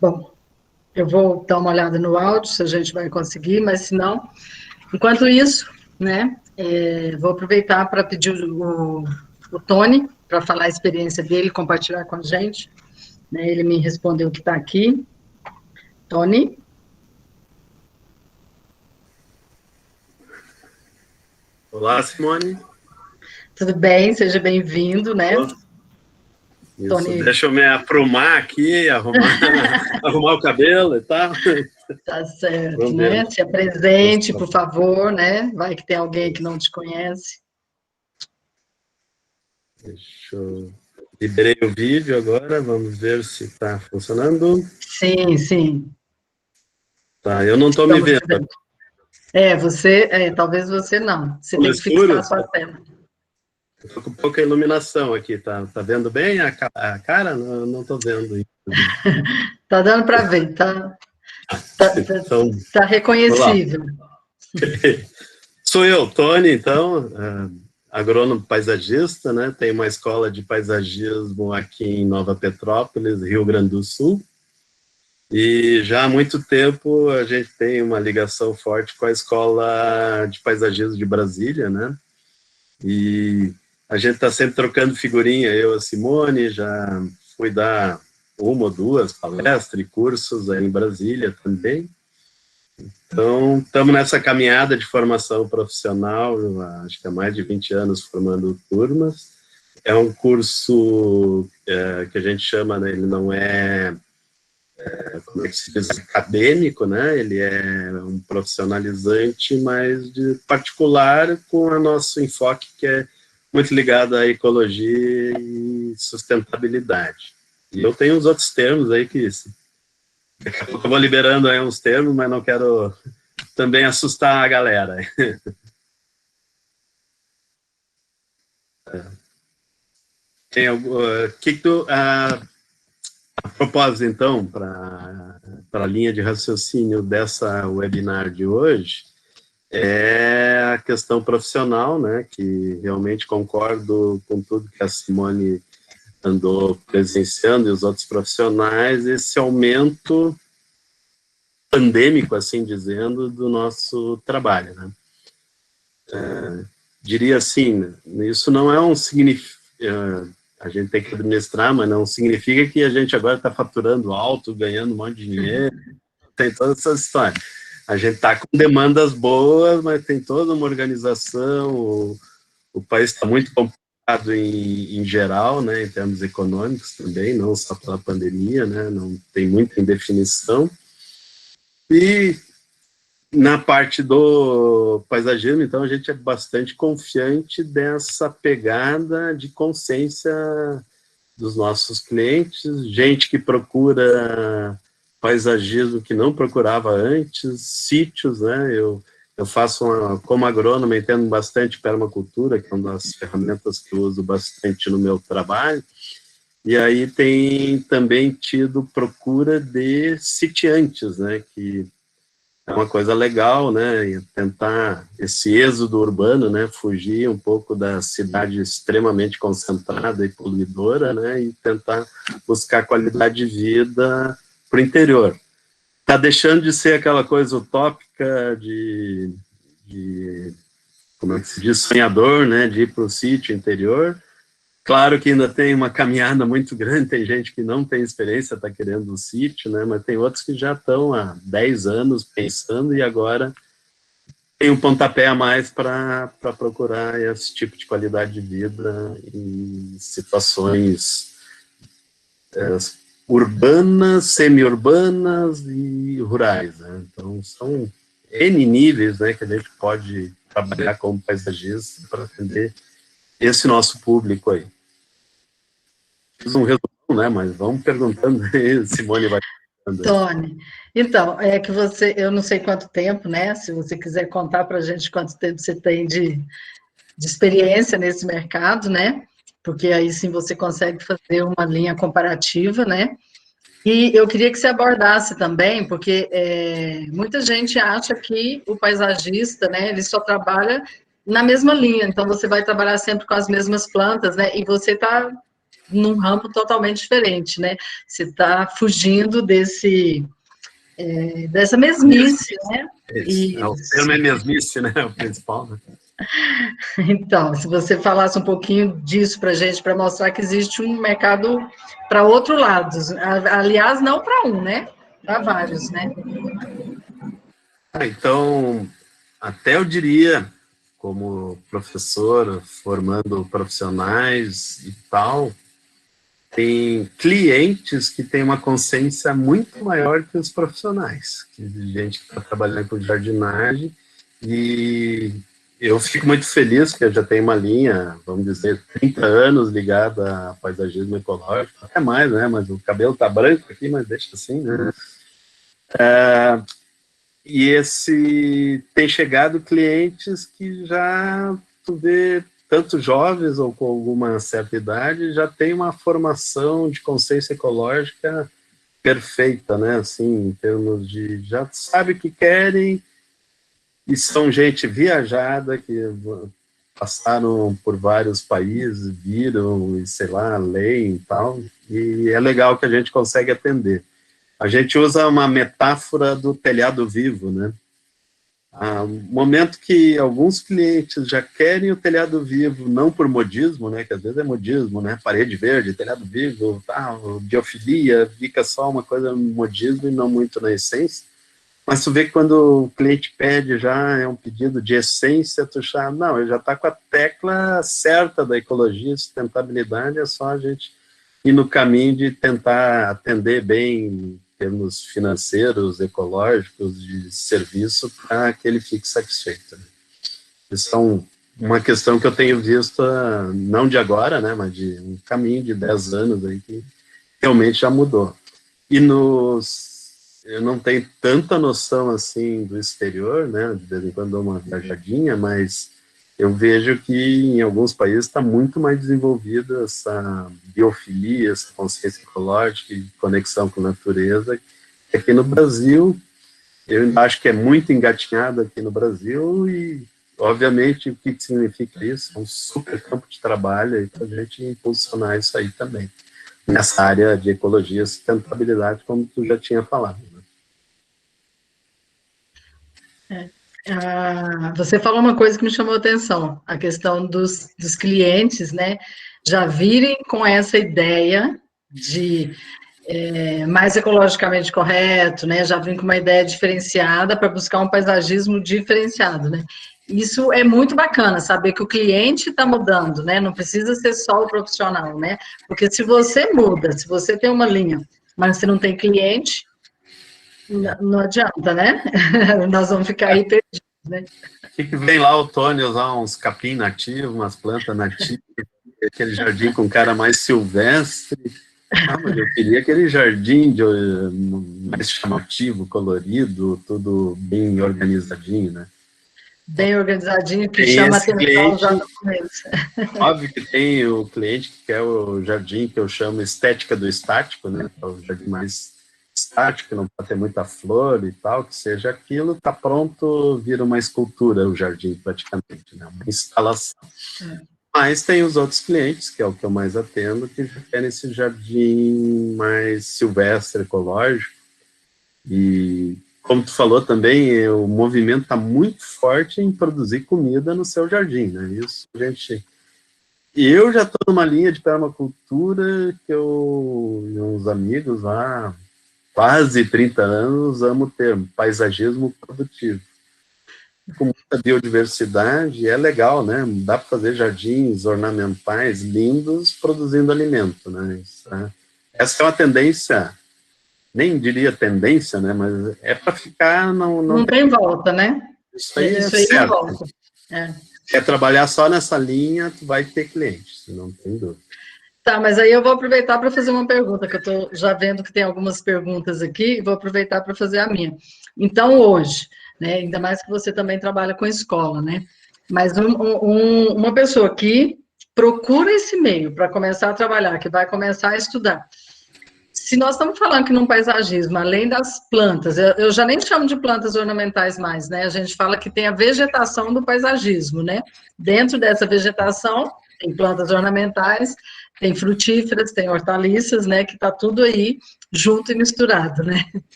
Speaker 1: Bom, eu vou dar uma olhada no áudio, se a gente vai conseguir, mas se não... Enquanto isso, né, vou aproveitar para pedir o Tony para falar a experiência dele, compartilhar com a gente. Né, ele me respondeu que está aqui. Tony?
Speaker 8: Olá, Simone.
Speaker 1: Tudo bem? Seja bem-vindo, né?
Speaker 8: Isso,
Speaker 1: Tony.
Speaker 8: deixa eu me aprumar aqui, arrumar o cabelo e tal.
Speaker 1: Tá certo,
Speaker 8: Vamos
Speaker 1: né?
Speaker 8: ver.
Speaker 1: Se apresente, por favor, né? Vai que tem alguém que não te conhece.
Speaker 8: Deixa eu... Liberei o vídeo agora, vamos ver se está funcionando.
Speaker 1: Sim, sim.
Speaker 8: Tá, eu não estou me vendo.
Speaker 1: Talvez você não. Você
Speaker 8: No
Speaker 1: tem que
Speaker 8: escuro?
Speaker 1: fixar a sua tela.
Speaker 8: Estou com pouca iluminação aqui, tá vendo bem a cara? Não estou vendo.
Speaker 1: Tá dando para ver, tá
Speaker 8: Então,
Speaker 1: reconhecível.
Speaker 8: sou eu, Tony, então, agrônomo paisagista, né? Tenho uma escola de paisagismo aqui em Nova Petrópolis, Rio Grande do Sul. E já há muito tempo a gente tem uma ligação forte com a Escola de Paisagismo de Brasília, né? E a gente está sempre trocando figurinha, eu e a Simone, já fui dar uma ou duas palestras e cursos aí em Brasília também. Então, estamos nessa caminhada de formação profissional, acho que há mais de 20 anos formando turmas. É um curso que a gente chama, né, ele não é, como é que se diz, acadêmico, né? Ele é um profissionalizante, mas de particular com o nosso enfoque que é muito ligado à ecologia e sustentabilidade. E eu tenho uns outros termos aí que daqui a pouco eu vou liberando aí uns termos, mas não quero também assustar a galera. Tem algum, a propósito, então, para a linha de raciocínio dessa webinar de hoje, é a questão profissional, né, que realmente concordo com tudo que a Simone andou presenciando e os outros profissionais, esse aumento pandêmico, assim dizendo, do nosso trabalho, né. Diria assim, isso não é um a gente tem que administrar, mas não significa que a gente agora está faturando alto, ganhando um monte de dinheiro, tem toda essa história. A gente está com demandas boas, mas tem toda uma organização, o país está muito complicado em geral, né, em termos econômicos também, não só pela pandemia, né, não tem muita indefinição. E na parte do paisagismo, então, a gente é bastante confiante dessa pegada de consciência dos nossos clientes, gente que procura paisagismo que não procurava antes, sítios, né? Eu faço, como agrônomo, entendo bastante permacultura, que é uma das ferramentas que eu uso bastante no meu trabalho, e aí tem também tido procura de sitiantes, né? Que é uma coisa legal, né, e tentar esse êxodo urbano, né, fugir um pouco da cidade extremamente concentrada e poluidora, né, e tentar buscar qualidade de vida para o interior. Está deixando de ser aquela coisa utópica de como é que se diz, sonhador, né, de ir para o sítio interior, Claro que ainda tem uma caminhada muito grande, tem gente que não tem experiência, está querendo um sítio, né? Mas tem outros que já estão há 10 anos pensando e agora tem um pontapé a mais para procurar esse tipo de qualidade de vida em situações urbanas, semi-urbanas e rurais, né? Então, são N níveis, né, que a gente pode trabalhar como paisagista para atender esse nosso público aí. Fiz um resumo, né, mas vamos perguntando aí, Simone vai perguntando.
Speaker 1: Tony, então, é que você, eu não sei quanto tempo, né? Se você quiser contar para a gente quanto tempo você tem de experiência nesse mercado, né? Porque aí sim você consegue fazer uma linha comparativa, né? E eu queria que você abordasse também, porque muita gente acha que o paisagista, né, ele só trabalha na mesma linha, então você vai trabalhar sempre com as mesmas plantas, né? E você está num ramo totalmente diferente, né? Você está fugindo dessa mesmice, né?
Speaker 8: O termo é mesmice, né? O principal, né?
Speaker 1: Então, se você falasse um pouquinho disso para a gente, para mostrar que existe um mercado para outro lado. Aliás, não para um, né? Para vários, né?
Speaker 8: Então, até eu diria, como professor, formando profissionais e tal, tem clientes que têm uma consciência muito maior que os profissionais, que gente que está trabalhando com jardinagem, e eu fico muito feliz que eu já tenho uma linha, vamos dizer, 30 anos ligada a paisagismo ecológico, até mais, né, mas o cabelo tá branco aqui, mas deixa assim, né. E tem chegado clientes que já, tu vê, tanto jovens ou com alguma certa idade, já tem uma formação de consciência ecológica perfeita, né, assim, em termos de, já sabe o que querem, e são gente viajada, que passaram por vários países, viram, e sei lá, leem e tal, e é legal que a gente consegue atender. A gente usa uma metáfora do telhado vivo, né? Momento que alguns clientes já querem o telhado vivo, não por modismo, né? Que às vezes é modismo, né? Parede verde, telhado vivo, tal, biofilia, fica só uma coisa no modismo e não muito na essência. Mas tu vê que quando o cliente pede já é um pedido de essência, tu já, não, ele já está com a tecla certa da ecologia, sustentabilidade, é só a gente ir no caminho de tentar atender bem em termos financeiros, ecológicos, de serviço, para que ele fique satisfeito. Isso é uma questão que eu tenho visto, não de agora, né, mas de um caminho de 10 anos aí que realmente já mudou. E eu não tenho tanta noção assim do exterior, né, de vez em quando dou uma viajadinha, mas eu vejo que em alguns países está muito mais desenvolvida essa biofilia, essa consciência ecológica e conexão com a natureza, que aqui no Brasil, eu ainda acho que é muito engatinhado aqui no Brasil e, obviamente, o que significa isso? É um super campo de trabalho aí para a gente impulsionar isso aí também, nessa área de ecologia e sustentabilidade, como tu já tinha falado.
Speaker 1: Você falou uma coisa que me chamou a atenção, a questão dos clientes, né, já virem com essa ideia de mais ecologicamente correto, né, já vem com uma ideia diferenciada para buscar um paisagismo diferenciado, né. Isso é muito bacana, saber que o cliente está mudando, né, não precisa ser só o profissional, né, porque se você muda, se você tem uma linha, mas você não tem cliente, não adianta, né? Nós vamos ficar aí perdidos, né?
Speaker 8: Que vem lá o Tony usar uns capim nativos, umas plantas nativas, aquele jardim com cara mais silvestre. Mas eu queria aquele jardim mais chamativo, colorido, tudo bem organizadinho, né?
Speaker 1: Bem organizadinho, que
Speaker 8: tem
Speaker 1: chama atenção
Speaker 8: cliente,
Speaker 1: já no começo.
Speaker 8: Óbvio que tem o cliente que quer o jardim que eu chamo estética do estático, né? O jardim mais estático, que não pode ter muita flor e tal, que seja aquilo, tá pronto, vira uma escultura o jardim praticamente, né? Uma instalação. Mas tem os outros clientes, que é o que eu mais atendo, que já querem esse jardim mais silvestre, ecológico. E, como tu falou também, o movimento está muito forte em produzir comida no seu jardim, né? Isso a gente Eu já estou numa linha de permacultura que eu e uns amigos lá, quase 30 anos, usamos o termo paisagismo produtivo. Com muita biodiversidade, é legal, né? Dá para fazer jardins ornamentais lindos produzindo alimento, né? Essa é uma tendência, nem diria tendência, né? Mas é para ficar...
Speaker 1: Não tem volta, né?
Speaker 8: Isso aí
Speaker 1: Isso
Speaker 8: é
Speaker 1: aí não
Speaker 8: certo.
Speaker 1: volta.
Speaker 8: Quer trabalhar só nessa linha, tu vai ter clientes, não tem dúvida.
Speaker 1: Tá, mas aí eu vou aproveitar para fazer uma pergunta, que eu estou já vendo que tem algumas perguntas aqui, e vou aproveitar para fazer a minha. Então, hoje, né, ainda mais que você também trabalha com escola, né? Mas uma pessoa que procura esse meio para começar a trabalhar, que vai começar a estudar. Se nós estamos falando que num paisagismo, além das plantas, eu já nem chamo de plantas ornamentais mais, né? A gente fala que tem a vegetação do paisagismo, né? Dentro dessa vegetação, tem plantas ornamentais, tem frutíferas, tem hortaliças, né? Que está tudo aí junto e misturado, né?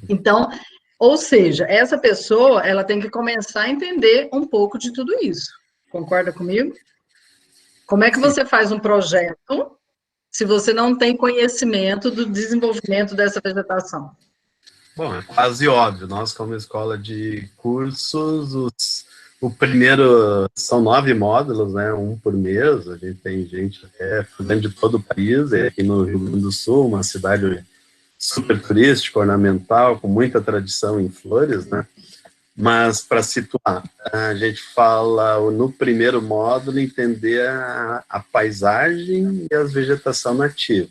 Speaker 1: Então, ou seja, essa pessoa, ela tem que começar a entender um pouco de tudo isso. Concorda comigo? Como é que você faz um projeto se você não tem conhecimento do desenvolvimento dessa vegetação?
Speaker 8: Bom, é quase óbvio. Nós, como escola de cursos, o primeiro são 9 módulos, né? Um por mês. A gente tem gente até dentro de todo o país, aqui no Rio Grande do Sul, uma cidade super turística, ornamental, com muita tradição em flores, né? Mas, para situar, a gente fala no primeiro módulo entender a paisagem e as vegetação nativa.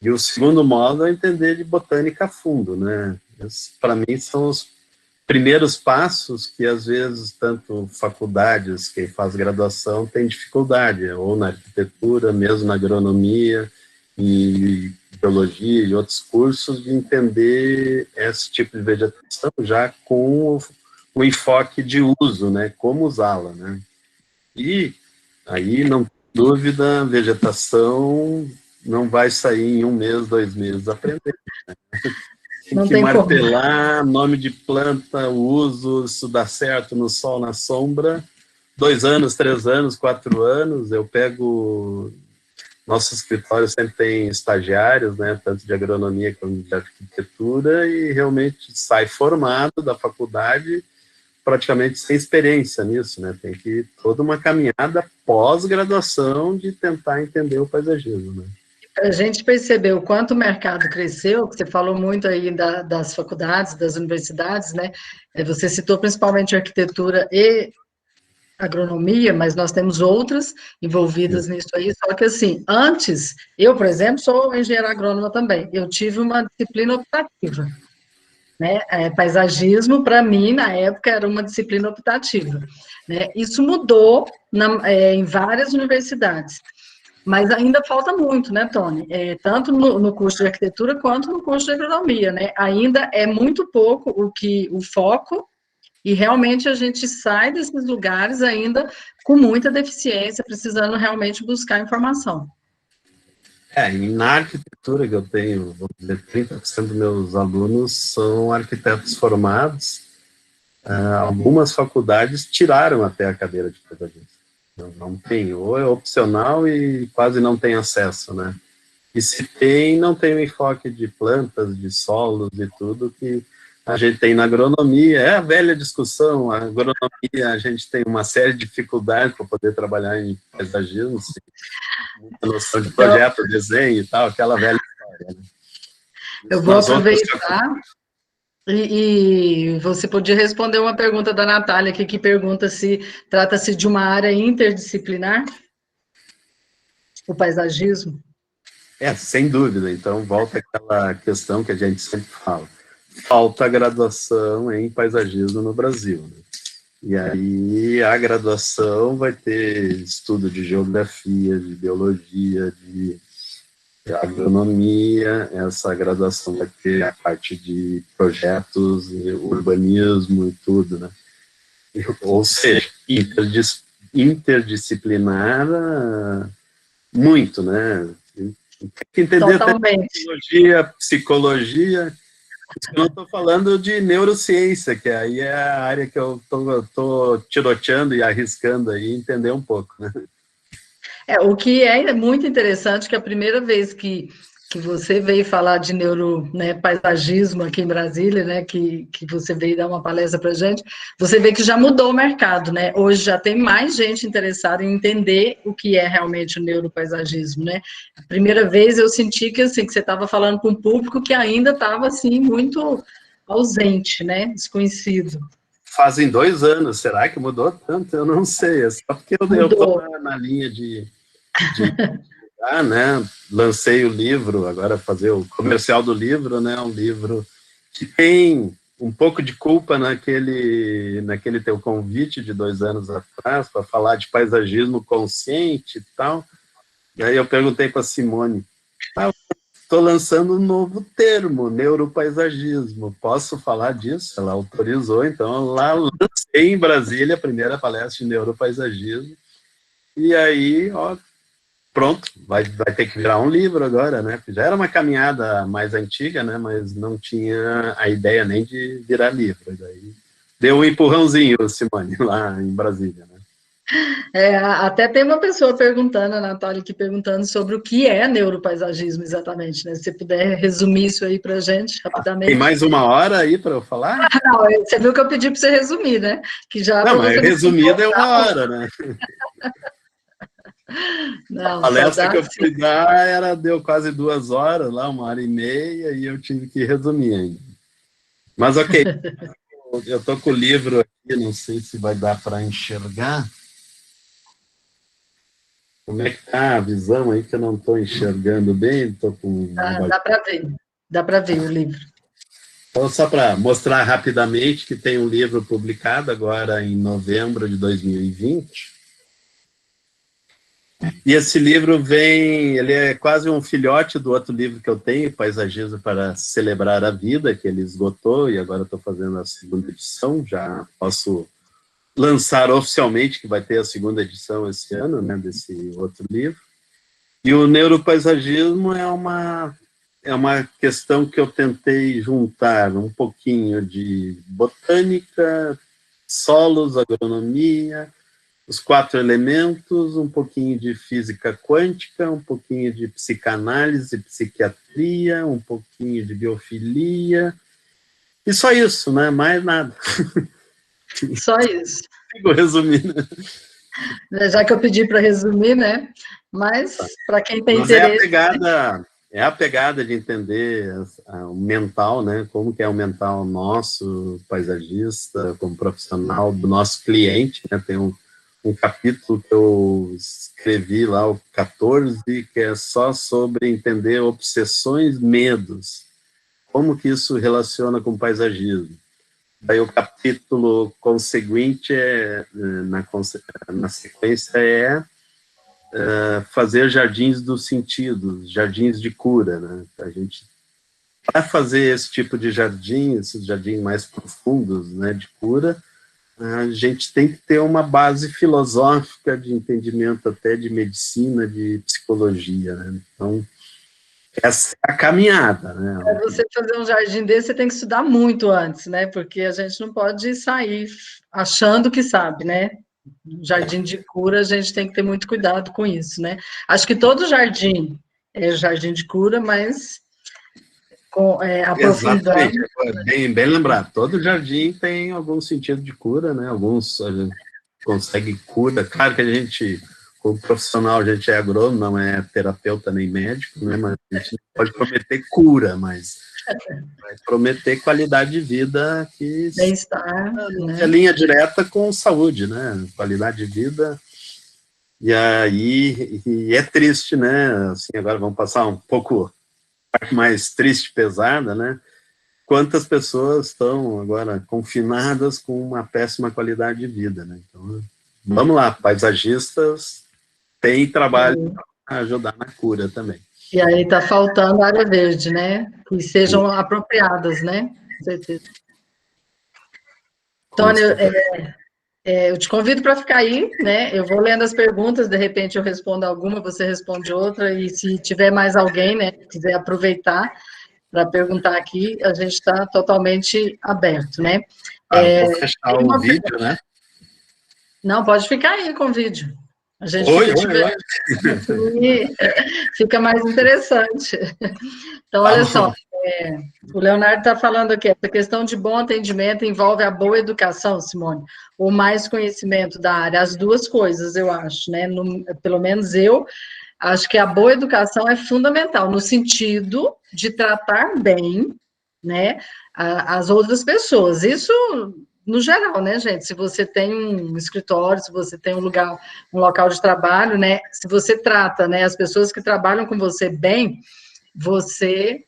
Speaker 8: E o segundo módulo é entender de botânica a fundo, né? Para mim, são os primeiros passos que, às vezes, tanto faculdades, quem faz graduação, tem dificuldade, ou na arquitetura, mesmo na agronomia, e biologia e outros cursos, de entender esse tipo de vegetação já com o enfoque de uso, né? Como usá-la, né? E aí, não tem dúvida, a vegetação não vai sair em 1 mês, 2 meses aprender, né? Tem que martelar nome de planta, o uso, isso dá certo no sol, na sombra, 2 anos, 3 anos, 4 anos, eu pego... Nosso escritório sempre tem estagiários, né, tanto de agronomia como de arquitetura, e realmente sai formado da faculdade praticamente sem experiência nisso, né? Tem que toda uma caminhada pós-graduação de tentar entender o paisagismo, né?
Speaker 1: A gente percebeu o quanto o mercado cresceu, você falou muito aí das faculdades, das universidades, né? Você citou principalmente arquitetura e agronomia, mas nós temos outras envolvidas nisso aí, só que assim, antes, eu, por exemplo, sou engenheira agrônoma também, eu tive uma disciplina optativa, né? Paisagismo, para mim, na época, era uma disciplina optativa, né? Isso mudou em várias universidades, mas ainda falta muito, né, Tony? Tanto no curso de arquitetura quanto no curso de agronomia, né? Ainda é muito pouco o foco, e realmente a gente sai desses lugares ainda com muita deficiência, precisando realmente buscar informação.
Speaker 8: E na arquitetura que eu tenho, vamos dizer, 30% dos meus alunos são arquitetos formados. Algumas faculdades tiraram até a cadeira de paisagismo. Não tem, ou é opcional e quase não tem acesso, né? E se tem, não tem o enfoque de plantas, de solos e tudo que a gente tem na agronomia. É a velha discussão, a agronomia, a gente tem uma série de dificuldades para poder trabalhar em paisagismo, muita noção de projeto, desenho e tal, aquela velha história, né?
Speaker 1: Eu vou aproveitar e você podia responder uma pergunta da Natália aqui, que pergunta se trata-se de uma área interdisciplinar, o paisagismo.
Speaker 8: Sem dúvida. Então, volta àquela questão que a gente sempre fala. Falta graduação em paisagismo no Brasil, né? E aí a graduação vai ter estudo de geografia, de biologia, de agronomia. Essa graduação vai ter a parte de projetos, urbanismo e tudo, né? Ou seja, interdisciplinar muito, né? Tem que entender até tecnologia, psicologia. Eu não estou falando de neurociência, que aí é a área que eu estou tiroteando e arriscando aí entender um pouco, né?
Speaker 1: O que é muito interessante, que a primeira vez que você veio falar de neuropaisagismo aqui em Brasília, né, que você veio dar uma palestra para a gente, você vê que já mudou o mercado, né? Hoje já tem mais gente interessada em entender o que é realmente o neuropaisagismo, né? A primeira vez eu senti que, assim, que você estava falando com um público que ainda estava, assim, muito ausente, né? Desconhecido.
Speaker 8: Fazem 2 anos, será que mudou tanto? Eu não sei, é só porque eu estou na linha de né? Lancei o livro, agora fazer o comercial do livro, né? Um livro que tem um pouco de culpa naquele teu convite de 2 anos atrás, para falar de paisagismo consciente e tal. E aí eu perguntei para a Simone, estou lançando um novo termo, neuropaisagismo, posso falar disso? Ela autorizou, então lá lancei em Brasília a primeira palestra de neuropaisagismo, e aí, pronto, vai ter que virar um livro agora, né? Já era uma caminhada mais antiga, né? Mas não tinha a ideia nem de virar livro. Daí deu um empurrãozinho, Simone, lá em Brasília, né?
Speaker 1: Até tem uma pessoa perguntando, a Natália aqui perguntando sobre o que é neuropaisagismo exatamente, né? Se você puder resumir isso aí para a gente, rapidamente.
Speaker 8: Tem mais 1 hora aí para eu falar?
Speaker 1: Não, você viu que eu pedi para você resumir, né? Que já
Speaker 8: não, mas resumido é 1 hora, né?
Speaker 1: Não,
Speaker 8: a palestra que eu fui dar deu quase 2 horas, lá 1h30, e eu tive que resumir ainda. Mas ok, eu estou com o livro aqui, não sei se vai dar para enxergar. Como é que está a visão aí, que eu não estou enxergando bem? Tô com...
Speaker 1: Dá para ver o livro.
Speaker 8: Então, só para mostrar rapidamente que tem um livro publicado agora em novembro de 2020. E esse livro ele é quase um filhote do outro livro que eu tenho, Paisagismo para Celebrar a Vida, que ele esgotou, e agora estou fazendo a 2ª edição, já posso lançar oficialmente que vai ter a 2ª edição esse ano, né, desse outro livro. E o neuropaisagismo é uma questão que eu tentei juntar um pouquinho de botânica, solos, agronomia, os 4 elementos, um pouquinho de física quântica, um pouquinho de psicanálise, psiquiatria, um pouquinho de biofilia, e só isso, né? Mais nada.
Speaker 1: Só isso.
Speaker 8: Fico resumindo.
Speaker 1: Já que eu pedi para resumir, né? Mas, para quem tem interesse...
Speaker 8: É a pegada de entender o mental, né? Como que é o mental nosso, paisagista, como profissional, do nosso cliente, né? Tem um capítulo que eu escrevi lá, o 14, que é só sobre entender obsessões, medos. Como que isso relaciona com o paisagismo. Daí o capítulo conseguinte, na sequência, fazer jardins dos sentidos, jardins de cura, né? Para fazer esse tipo de jardim, esses jardins mais profundos, né, de cura, a gente tem que ter uma base filosófica de entendimento até de medicina, de psicologia, né? Então, essa é a caminhada, né?
Speaker 1: Para você fazer um jardim desse, você tem que estudar muito antes, né? Porque a gente não pode sair achando que sabe, né? Jardim de cura, a gente tem que ter muito cuidado com isso, né? Acho que todo jardim é jardim de cura, mas aprofundando...
Speaker 8: Exatamente, bem lembrado. Todo jardim tem algum sentido de cura, né? Alguns a gente consegue cura. Claro que a gente, como profissional, a gente é agrônomo, não é terapeuta nem médico, né? Mas a gente não pode prometer cura, mas vai prometer qualidade de vida que
Speaker 1: bem-estar,
Speaker 8: é linha direta com saúde, né? Qualidade de vida. E aí, é triste, né? Assim, agora vamos passar um pouco mais triste, pesada, né? Quantas pessoas estão agora confinadas com uma péssima qualidade de vida, né? Então, vamos lá, paisagistas têm trabalho para ajudar na cura também.
Speaker 1: E aí está faltando área verde, né? Que sejam apropriadas, né? Com certeza. Tônia, eu te convido para ficar aí, né? Eu vou lendo as perguntas, de repente eu respondo alguma, você responde outra, e se tiver mais alguém, né, que quiser aproveitar para perguntar aqui, a gente está totalmente aberto, né?
Speaker 8: Vou fechar o vídeo, né?
Speaker 1: Não, pode ficar aí com o vídeo. A gente
Speaker 8: Oi,
Speaker 1: fica mais interessante. Então, olha só, o Leonardo está falando aqui, essa questão de bom atendimento envolve a boa educação, Simone, ou mais conhecimento da área, as duas coisas, eu acho, né? Pelo menos eu acho que a boa educação é fundamental, no sentido de tratar bem, né, as outras pessoas. Isso no geral, né, gente? Se você tem um escritório, se você tem um local de trabalho, né, se você trata, né, as pessoas que trabalham com você bem, você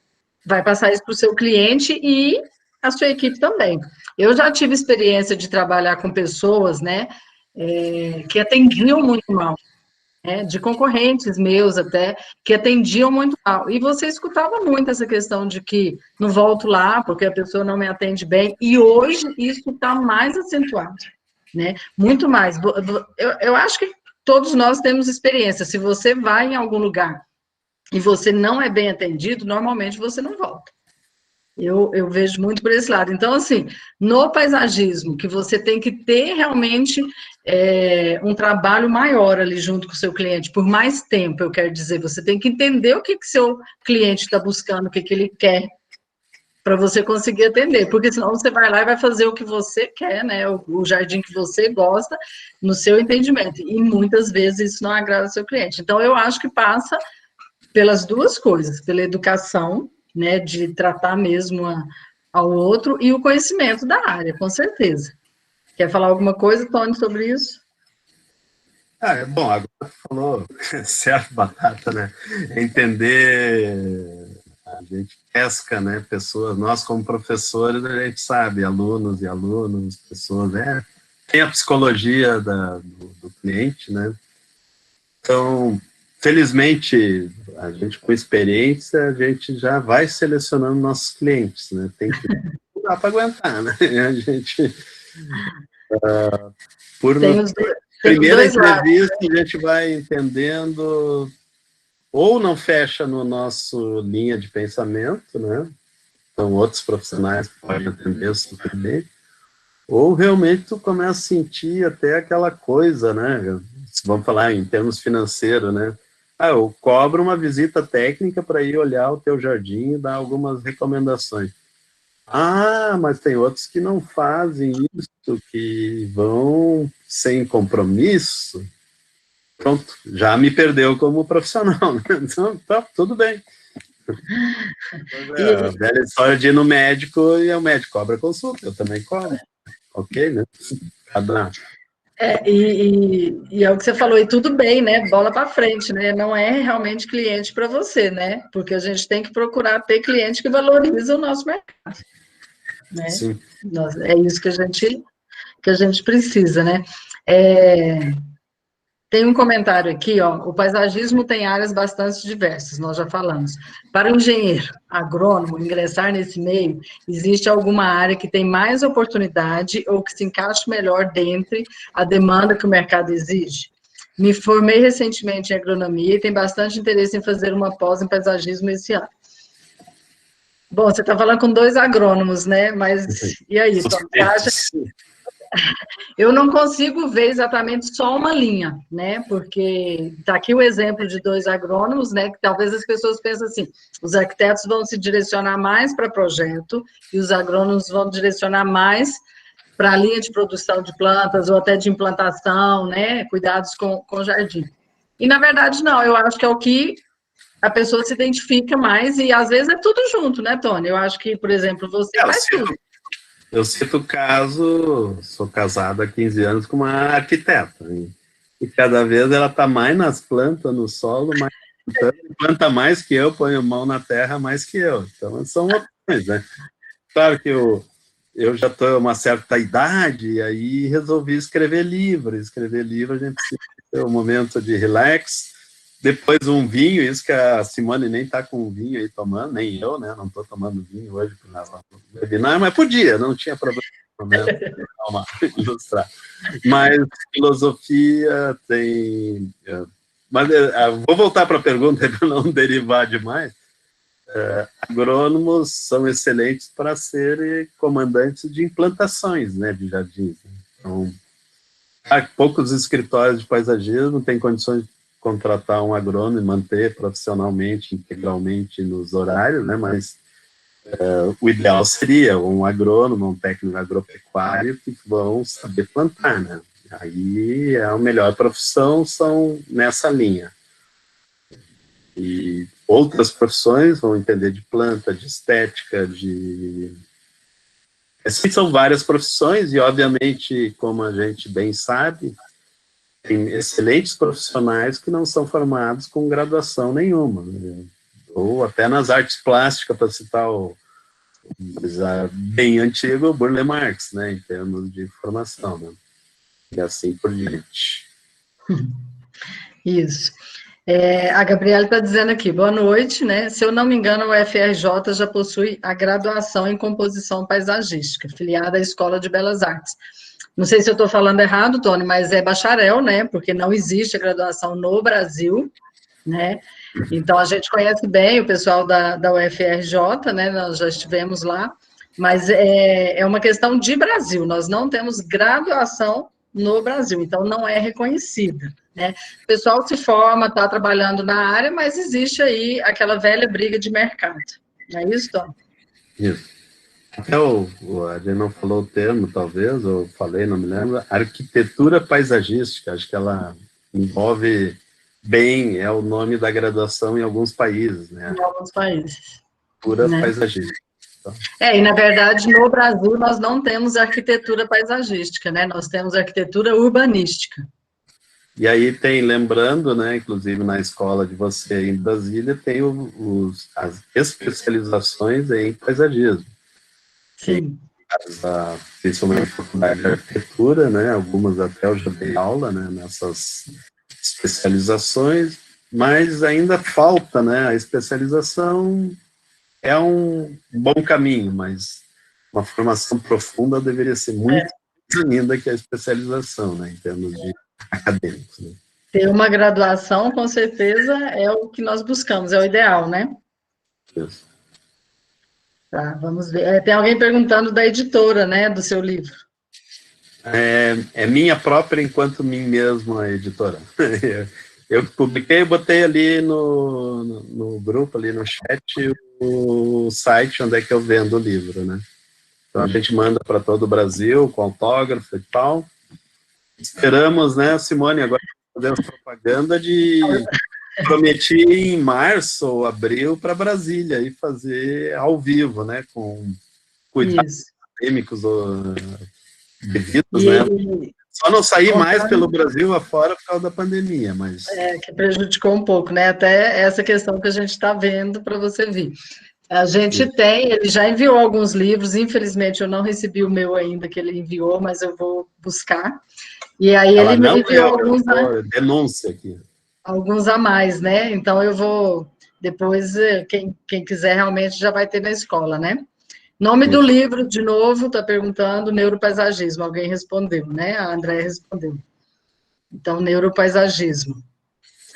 Speaker 1: vai passar isso para o seu cliente e a sua equipe também. Eu já tive experiência de trabalhar com pessoas, né, que atendiam muito mal, né, de concorrentes meus até, que atendiam muito mal. E você escutava muito essa questão de que não volto lá porque a pessoa não me atende bem, e hoje isso está mais acentuado, né? Muito mais. Eu acho que todos nós temos experiência. Se você vai em algum lugar e você não é bem atendido, normalmente você não volta. Eu vejo muito por esse lado. Então, assim, no paisagismo, que você tem que ter realmente um trabalho maior ali junto com o seu cliente, por mais tempo, eu quero dizer, você tem que entender o que seu cliente está buscando, o que ele quer, para você conseguir atender, porque senão você vai lá e vai fazer o que você quer, né, o jardim que você gosta, no seu entendimento, e muitas vezes isso não agrada o seu cliente. Então, eu acho que passa pelas duas coisas, pela educação, né, de tratar mesmo ao outro, e o conhecimento da área, com certeza. Quer falar alguma coisa, Tony, sobre isso?
Speaker 8: Bom, agora você falou certo, batata, né? Entender, a gente pesca, né, pessoas, nós como professores, a gente sabe, alunos e alunos, pessoas, tem a psicologia do cliente, né? Então, felizmente, a gente com experiência, a gente já vai selecionando nossos clientes, né? Não dá para aguentar, né? A gente, primeira entrevista, a gente vai entendendo, ou não fecha no nosso linha de pensamento, né? Então, outros profissionais podem atender super bem, ou realmente tu começa a sentir até aquela coisa, né? Vamos falar em termos financeiros, né? Eu cobro uma visita técnica para ir olhar o teu jardim e dar algumas recomendações. Mas tem outros que não fazem isso, que vão sem compromisso. Pronto, já me perdeu como profissional. Então, tá, tudo bem. A velha história de ir no médico e o médico cobra consulta, eu também cobro. Ok, né?
Speaker 1: E é o que você falou, e tudo bem, né? Bola para frente, né? Não é realmente cliente para você, né? Porque a gente tem que procurar ter cliente que valoriza o nosso mercado, né?
Speaker 8: Sim.
Speaker 1: É isso que a gente precisa, né? Tem um comentário aqui, ó. O paisagismo tem áreas bastante diversas, nós já falamos. Para o engenheiro agrônomo ingressar nesse meio, existe alguma área que tem mais oportunidade ou que se encaixe melhor dentro da demanda que o mercado exige? Me formei recentemente em agronomia e tenho bastante interesse em fazer uma pós em paisagismo esse ano. Bom, você está falando com 2 agrônomos, né? Mas e aí, Tom, você acha? Eu não consigo ver exatamente só uma linha, né? Porque está aqui o exemplo de 2 agrônomos, né? Que talvez as pessoas pensem assim: os arquitetos vão se direcionar mais para projeto e os agrônomos vão direcionar mais para a linha de produção de plantas ou até de implantação, né? Cuidados com o jardim. E na verdade não, eu acho que é o que a pessoa se identifica mais e às vezes é tudo junto, né, Tony? Eu acho que, por exemplo, você faz tudo.
Speaker 8: Eu cito o caso, sou casado há 15 anos com uma arquiteta, e cada vez ela está mais nas plantas, no solo, planta mais que eu, põe a mão na terra mais que eu. Então, são opções, né? Claro que eu já estou uma certa idade, e aí resolvi escrever livro. Escrever livro, a gente precisa ter um momento de relax. Depois um vinho, isso que a Simone nem está com vinho aí tomando, nem eu, né? Não estou tomando vinho hoje para webinar, mas podia, não tinha problema. Calma, ilustrar. Mas filosofia tem... Mas vou voltar para a pergunta para não derivar demais. Agrônomos são excelentes para serem comandantes de implantações, né, de jardins. Então, Há poucos escritórios de paisagismo têm condições de contratar um agrônomo e manter profissionalmente, integralmente nos horários, né? Mas o ideal seria um agrônomo, um técnico agropecuário que vão saber plantar, né? Aí a melhor profissão são nessa linha. E outras profissões vão entender de planta, de estética, de... Essas são várias profissões e, obviamente, como a gente bem sabe, tem excelentes profissionais que não são formados com graduação nenhuma, né? Ou até nas artes plásticas, para citar o bem antigo Burle Marx, né, em termos de formação, né? E assim por diante.
Speaker 1: Isso. A Gabriela está dizendo aqui, boa noite, né? Se eu não me engano, o FRJ já possui a graduação em composição paisagística, filiada à Escola de Belas Artes. Não sei se eu estou falando errado, Tony, mas é bacharel, né? Porque não existe a graduação no Brasil, né? Então, a gente conhece bem o pessoal da UFRJ, né? Nós já estivemos lá, mas é uma questão de Brasil, nós não temos graduação no Brasil, então não é reconhecida, né? O pessoal se forma, está trabalhando na área, mas existe aí aquela velha briga de mercado, não é isso, Tom?
Speaker 8: Isso. Até a gente não falou o termo, talvez, ou falei, não me lembro, arquitetura paisagística, acho que ela envolve bem, é o nome da graduação em alguns países, né?
Speaker 1: Em alguns países.
Speaker 8: Arquitetura
Speaker 1: né?
Speaker 8: paisagística.
Speaker 1: E na verdade, no Brasil, nós não temos arquitetura paisagística, né? Nós temos arquitetura urbanística.
Speaker 8: E aí tem, lembrando, né, inclusive na escola de você em Brasília, tem as especializações em paisagismo.
Speaker 1: Sim.
Speaker 8: Principalmente a faculdade de arquitetura, né, algumas até eu já dei aula, né, nessas especializações, mas ainda falta, né, a especialização é um bom caminho, mas uma formação profunda deveria ser muito mais ainda que a especialização, né, em termos de acadêmicos, né.
Speaker 1: Ter uma graduação, com certeza, é o que nós buscamos, é o ideal, né?
Speaker 8: Isso.
Speaker 1: Tá, vamos ver. Tem alguém perguntando da editora, né, do seu livro.
Speaker 8: É minha própria, enquanto mim mesmo, a editora. Eu publiquei, botei ali no grupo, ali no chat, o site onde é que eu vendo o livro, né? Então a gente manda para todo o Brasil, com autógrafo e tal. Esperamos, né, Simone, agora fazemos propaganda de... Prometi em março ou abril para Brasília e fazer ao vivo, né, com cuidados acadêmicos devidos, né? Só não sair mais pelo Brasil afora por causa da pandemia, mas...
Speaker 1: que prejudicou um pouco, né? Até essa questão que a gente está vendo para você vir. A gente ele já enviou alguns livros, infelizmente eu não recebi o meu ainda, que ele enviou, mas eu vou buscar. E aí ele me enviou alguns...
Speaker 8: Denúncia aqui.
Speaker 1: Alguns a mais, né? Então eu vou... Depois, quem quiser realmente já vai ter na escola, né? Nome do livro, de novo, está perguntando, Neuropaisagismo. Alguém respondeu, né? A Andréa respondeu. Então, Neuropaisagismo.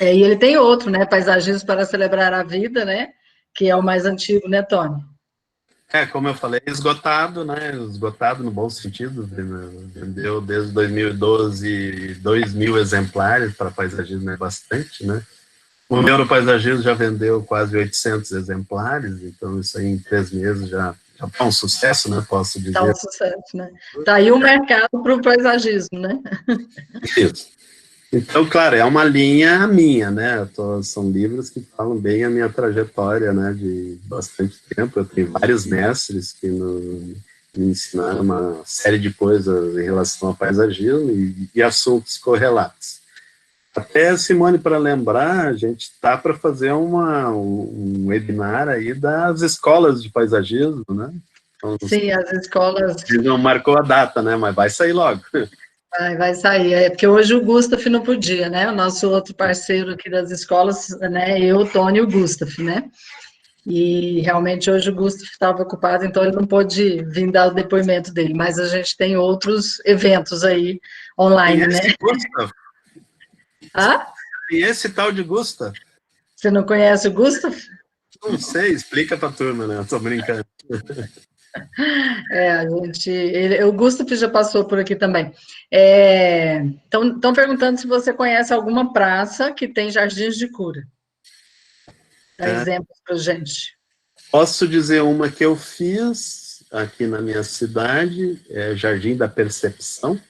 Speaker 1: E ele tem outro, né? Paisagismo para celebrar a vida, né? Que é o mais antigo, né, Tony?
Speaker 8: Como eu falei, esgotado, né? Esgotado no bom sentido. Vendeu desde 2012 2.000 exemplares, para paisagismo é bastante, né? O Neuropaisagismo já vendeu quase 800 exemplares, então isso aí em 3 meses já é um sucesso, né? Posso dizer.
Speaker 1: Tá um sucesso, né? Tá aí o mercado para o paisagismo, né?
Speaker 8: Isso. Então, claro, é uma linha minha, né? São livros que falam bem a minha trajetória, né? De bastante tempo. Eu tenho vários mestres que me ensinaram uma série de coisas em relação ao paisagismo e assuntos correlatos. Até, Simone, para lembrar, a gente está para fazer um webinar aí das escolas de paisagismo, né? Então,
Speaker 1: sim, as escolas...
Speaker 8: Não marcou a data, né? Mas vai sair logo.
Speaker 1: Vai sair, porque hoje o Gustaf não podia, né? O nosso outro parceiro aqui das escolas, né? Eu, o Tony e o Gustaf, né? E realmente hoje o Gustaf estava ocupado, então ele não pôde vir dar o depoimento dele, mas a gente tem outros eventos aí online, né?
Speaker 8: Gustaf? E esse tal de Gustaf?
Speaker 1: Você não conhece o Gustaf?
Speaker 8: Não sei, explica para a turma, né? Eu tô brincando.
Speaker 1: O Gustavo já passou por aqui também. Estão perguntando se você conhece alguma praça que tem jardins de cura. Dá exemplos para gente.
Speaker 8: Posso dizer uma que eu fiz aqui na minha cidade, Jardim da Percepção.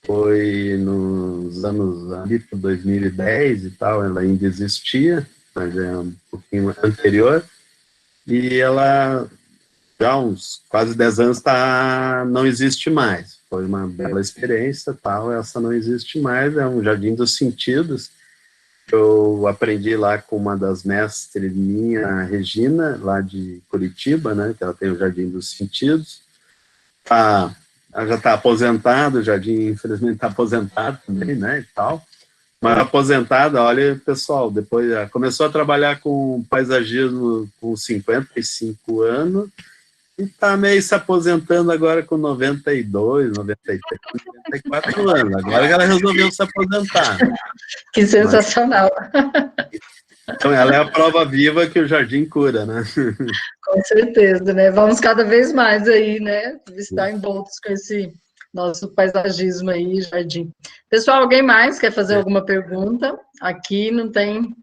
Speaker 8: Foi nos anos ali por 2010 e tal, ela ainda existia, mas é um pouquinho anterior. E ela, já há uns quase 10 anos, não existe mais. Foi uma bela experiência, tal, essa não existe mais, é um Jardim dos Sentidos. Eu aprendi lá com uma das mestres minha, a Regina, lá de Curitiba, né, que ela tem o Jardim dos Sentidos. Ela já está aposentada, o Jardim, infelizmente, está aposentado também, né, e tal. Mas aposentada, olha, pessoal, depois começou a trabalhar com paisagismo com 55 anos e está meio se aposentando agora com 92, 93, 94 anos. Agora ela resolveu se aposentar.
Speaker 1: Que sensacional.
Speaker 8: Então, ela é a prova viva que o jardim cura, né?
Speaker 1: Com certeza, né? Vamos cada vez mais aí, né? Estar envoltos com esse nosso paisagismo aí, jardim. Pessoal, alguém mais quer fazer alguma pergunta? Aqui não tem...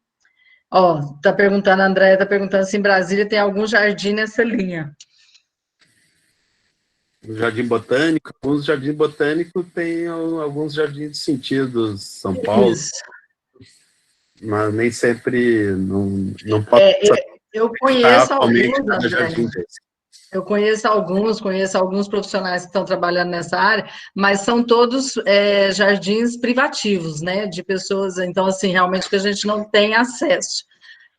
Speaker 1: tá perguntando, a Andréia tá perguntando se em Brasília tem algum jardim nessa linha.
Speaker 8: O Jardim Botânico, alguns jardins botânicos têm alguns jardins de sentidos, São Paulo.
Speaker 1: Isso.
Speaker 8: Mas nem sempre não pode...
Speaker 1: Eu conheço alguns, André. Eu conheço alguns profissionais que estão trabalhando nessa área, mas são todos jardins privativos, né, de pessoas, então, assim, realmente que a gente não tem acesso,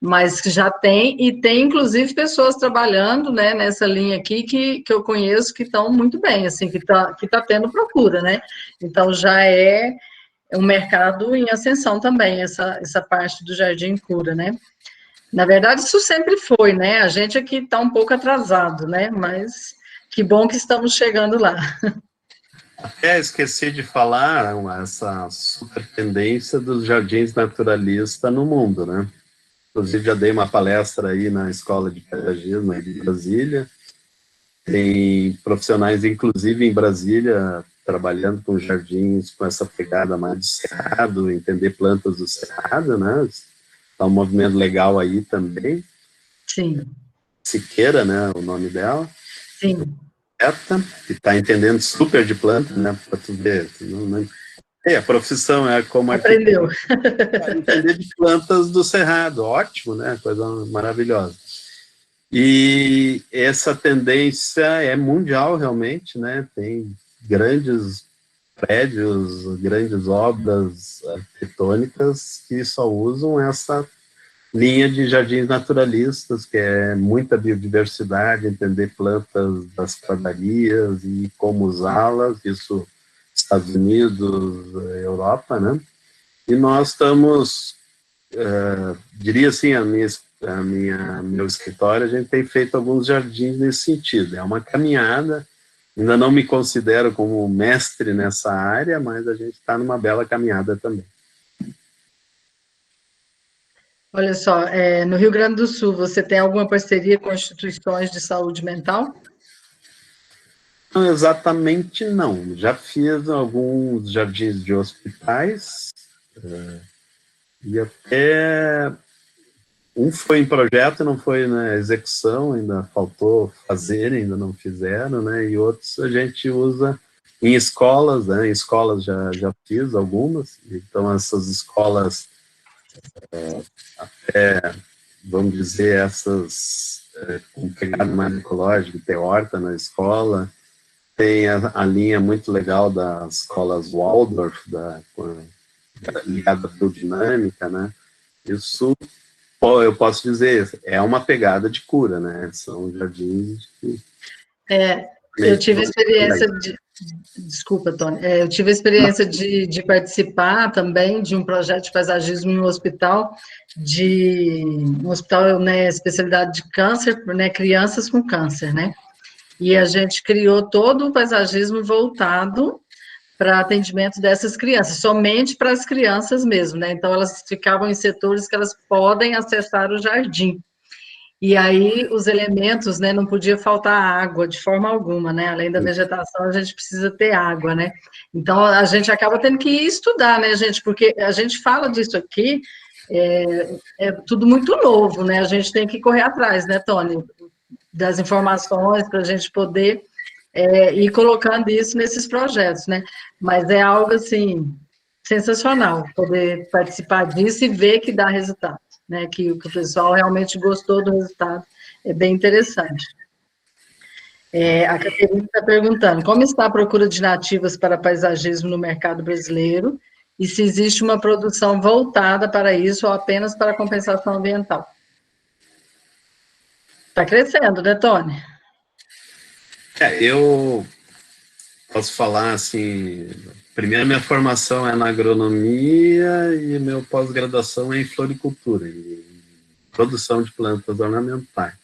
Speaker 1: mas que já tem, e tem, inclusive, pessoas trabalhando, né, nessa linha aqui, que eu conheço, que estão muito bem, assim, que tá tendo procura, né, então já é um mercado em ascensão também, essa parte do jardim cura, né. Na verdade, isso sempre foi, né? A gente aqui está um pouco atrasado, né? Mas que bom que estamos chegando lá.
Speaker 8: Até esqueci de falar essa super tendência dos jardins naturalistas no mundo, né? Inclusive, já dei uma palestra aí na Escola de Paisagismo aí de Brasília. Tem profissionais, inclusive em Brasília, trabalhando com jardins com essa pegada mais do cerrado, entender plantas do cerrado, né? Tá um movimento legal aí também.
Speaker 1: Sim.
Speaker 8: Siqueira, né, o nome dela.
Speaker 1: Sim.
Speaker 8: Que está entendendo super de planta, né, para tu ver. A profissão é como...
Speaker 1: Aprendeu.
Speaker 8: Entender de plantas do cerrado, ótimo, né, coisa maravilhosa. E essa tendência é mundial, realmente, né, tem grandes prédios, grandes obras arquitetônicas que só usam essa linha de jardins naturalistas, que é muita biodiversidade, entender plantas das pradarias e como usá-las, isso Estados Unidos, Europa, né? E nós estamos, diria assim, meu escritório, a gente tem feito alguns jardins nesse sentido, é uma caminhada. Ainda não me considero como mestre nessa área, mas a gente está numa bela caminhada também.
Speaker 1: Olha só, no Rio Grande do Sul, você tem alguma parceria com instituições de saúde mental?
Speaker 8: Não, exatamente não. Já fiz alguns jardins de hospitais, e até um foi em projeto, não foi na execução, ainda faltou fazer, ainda não fizeram, né? E outros a gente usa em escolas, né? Em escolas já fiz algumas, então essas escolas, até, vamos dizer, essas com pegada mais ecológica, tem horta na escola, tem a linha muito legal das escolas Waldorf, ligada à biodinâmica, né? Isso... eu posso dizer, é uma pegada de cura, né? São jardins que...
Speaker 1: eu tive a experiência de... Desculpa, Tony. Eu tive a experiência de participar também de um projeto de paisagismo em um hospital, né, especialidade de câncer, né, crianças com câncer, né? E a gente criou todo o paisagismo voltado para atendimento dessas crianças, somente para as crianças mesmo, né? Então, elas ficavam em setores que elas podem acessar o jardim. E aí os elementos, né, não podia faltar água de forma alguma, né? Além da vegetação, a gente precisa ter água, né? Então a gente acaba tendo que estudar, né, gente? Porque a gente fala disso aqui, é tudo muito novo, né? A gente tem que correr atrás, né, Tony? Das informações para a gente poder ir colocando isso nesses projetos, né? Mas é algo assim sensacional poder participar disso e ver que dá resultado, né? Que o pessoal realmente gostou do resultado, é bem interessante. A Caterina está perguntando, como está a procura de nativas para paisagismo no mercado brasileiro e se existe uma produção voltada para isso ou apenas para compensação ambiental? Está crescendo, né, Tony?
Speaker 8: Eu posso falar assim, primeiro minha formação é na agronomia e meu pós-graduação é em floricultura, em produção de plantas ornamentais.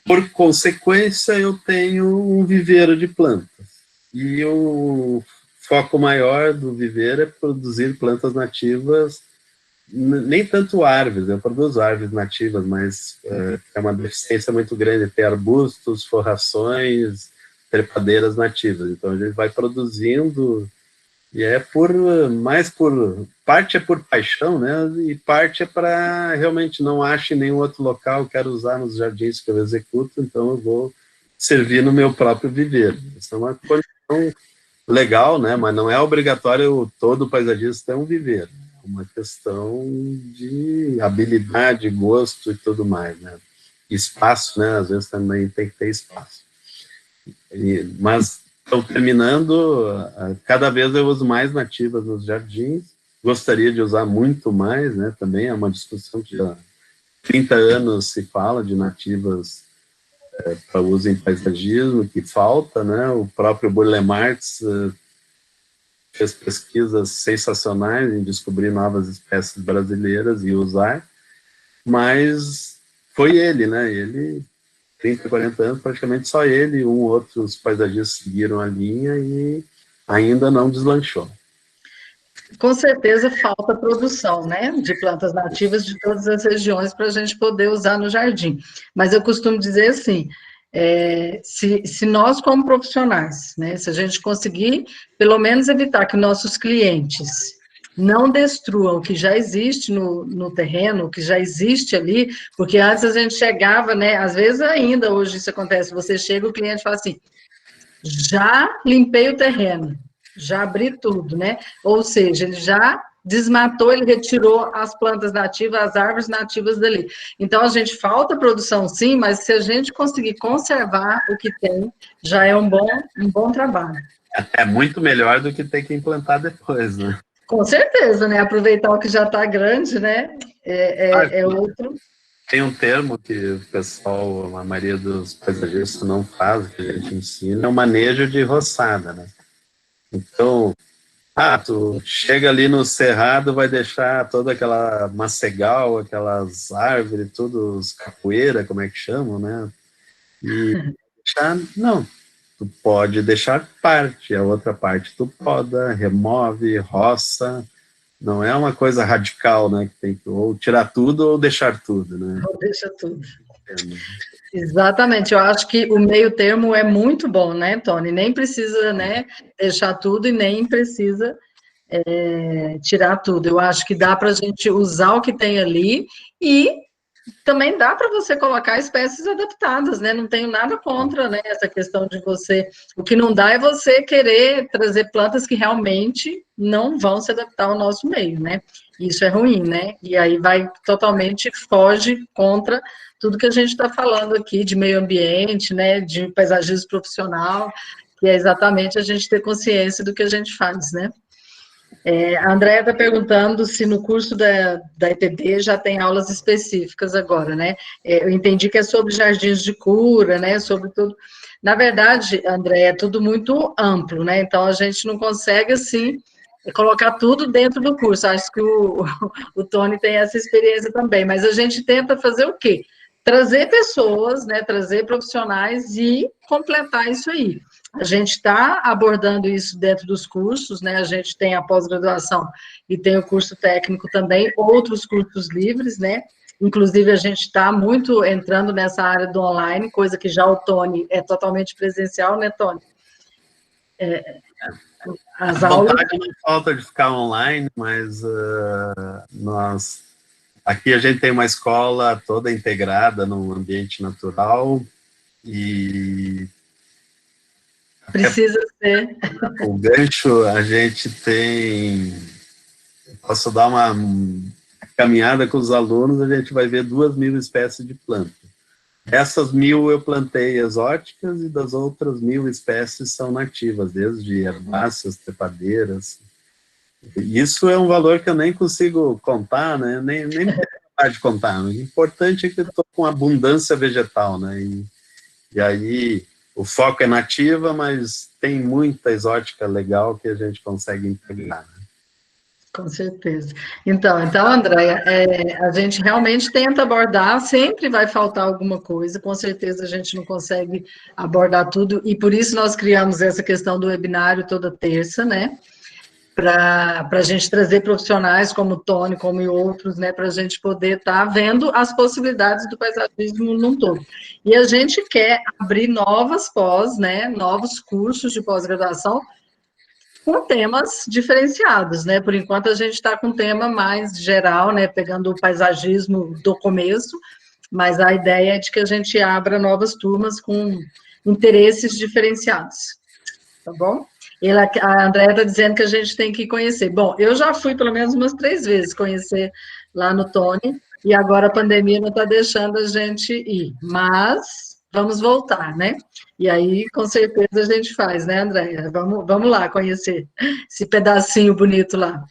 Speaker 8: Por consequência, eu tenho um viveiro de plantas. E o foco maior do viveiro é produzir plantas nativas, nem tanto árvores, eu produzo árvores nativas, mas é uma deficiência muito grande ter arbustos, forrações, trepadeiras nativas. Então a gente vai produzindo e parte é por paixão, né? E parte é para realmente não acho em nenhum outro local, quero usar nos jardins que eu executo, então eu vou servir no meu próprio viveiro. Isso é uma condição legal, né? Mas não é obrigatório todo paisagista ter um viveiro. É uma questão de habilidade, gosto e tudo mais, né? Espaço, né? Às vezes também tem que ter espaço. Mas estou terminando, cada vez eu uso mais nativas nos jardins, gostaria de usar muito mais, né? Também é uma discussão que há 30 anos se fala de nativas para uso em paisagismo, que falta, né? O próprio Burle Marx fez pesquisas sensacionais em descobrir novas espécies brasileiras e usar, mas foi ele, né? Ele, 30, 40 anos, praticamente só ele e outros paisagistas seguiram a linha e ainda não deslanchou.
Speaker 1: Com certeza falta produção, né, de plantas nativas de todas as regiões para a gente poder usar no jardim. Mas eu costumo dizer assim, se nós como profissionais, né, se a gente conseguir pelo menos evitar que nossos clientes não destruam o que já existe no terreno, o que já existe ali, porque antes a gente chegava, né, às vezes ainda hoje isso acontece, você chega, o cliente fala assim, já limpei o terreno, já abri tudo, né? Ou seja, ele já desmatou, ele retirou as plantas nativas, as árvores nativas dali. Então, a gente falta produção sim, mas se a gente conseguir conservar o que tem, já é um bom trabalho.
Speaker 8: É muito melhor do que ter que implantar depois, né?
Speaker 1: Com certeza, né? Aproveitar o que já está grande, né? É outro.
Speaker 8: Tem um termo que o pessoal, a maioria dos paisagistas não faz, que a gente ensina, é o manejo de roçada, né? Então, tu chega ali no cerrado, vai deixar toda aquela macegal, aquelas árvores, tudo, os capoeira, como é que chamam, né? E não, tu pode deixar parte, a outra parte tu poda, remove, roça, não é uma coisa radical, né, que tem que ou tirar tudo ou deixar tudo, né?
Speaker 1: Ou deixa tudo. Exatamente, eu acho que o meio termo é muito bom, né, Tony? Nem precisa, né, deixar tudo e nem precisa tirar tudo. Eu acho que dá para a gente usar o que tem ali e também dá para você colocar espécies adaptadas, né? Não tenho nada contra, né, essa questão de você... O que não dá é você querer trazer plantas que realmente não vão se adaptar ao nosso meio, né? Isso é ruim, né? E aí totalmente foge contra tudo que a gente está falando aqui de meio ambiente, né, de paisagismo profissional, que é exatamente a gente ter consciência do que a gente faz, né? A Andréia está perguntando se no curso da EPB já tem aulas específicas agora, né? Eu entendi que é sobre jardins de cura, né? Sobre tudo. Na verdade, Andréia, é tudo muito amplo, né? Então, a gente não consegue, assim, colocar tudo dentro do curso. Acho que o Tony tem essa experiência também, mas a gente tenta fazer o quê? Trazer pessoas, né? Trazer profissionais e completar isso aí. A gente está abordando isso dentro dos cursos, né? A gente tem a pós-graduação e tem o curso técnico também, outros cursos livres, né? Inclusive, a gente está muito entrando nessa área do online, coisa que já o Tony é totalmente presencial, né, Tony? As
Speaker 8: A
Speaker 1: aulas...
Speaker 8: vontade não falta de ficar online, mas aqui a gente tem uma escola toda integrada num ambiente natural e
Speaker 1: Precisa ser.
Speaker 8: o gancho, a gente tem... Posso dar uma caminhada com os alunos, a gente vai ver 2.000 espécies de plantas. Essas 1.000 eu plantei exóticas e das outras 1.000 espécies são nativas, desde herbáceas, trepadeiras. Isso é um valor que eu nem consigo contar, né? Nem me de contar. O importante é que eu estou com abundância vegetal, né? E aí o foco é nativa, mas tem muita exótica legal que a gente consegue integrar, né?
Speaker 1: Com certeza. Então, Andréia, a gente realmente tenta abordar, sempre vai faltar alguma coisa, com certeza a gente não consegue abordar tudo, e por isso nós criamos essa questão do webinário toda terça, né? Para a gente trazer profissionais como o Tony, como outros, né? Para a gente poder estar vendo as possibilidades do paisagismo num todo. E a gente quer abrir novas pós, né? Novos cursos de pós-graduação, com temas diferenciados, né? Por enquanto a gente está com um tema mais geral, né? Pegando o paisagismo do começo, mas a ideia é de que a gente abra novas turmas com interesses diferenciados, tá bom? A Andréia está dizendo que a gente tem que conhecer. Bom, eu já fui pelo menos umas 3 vezes conhecer lá no Tony, e agora a pandemia não está deixando a gente ir, mas vamos voltar, né? E aí, com certeza, a gente faz, né, Andréia? Vamos lá conhecer esse pedacinho bonito lá.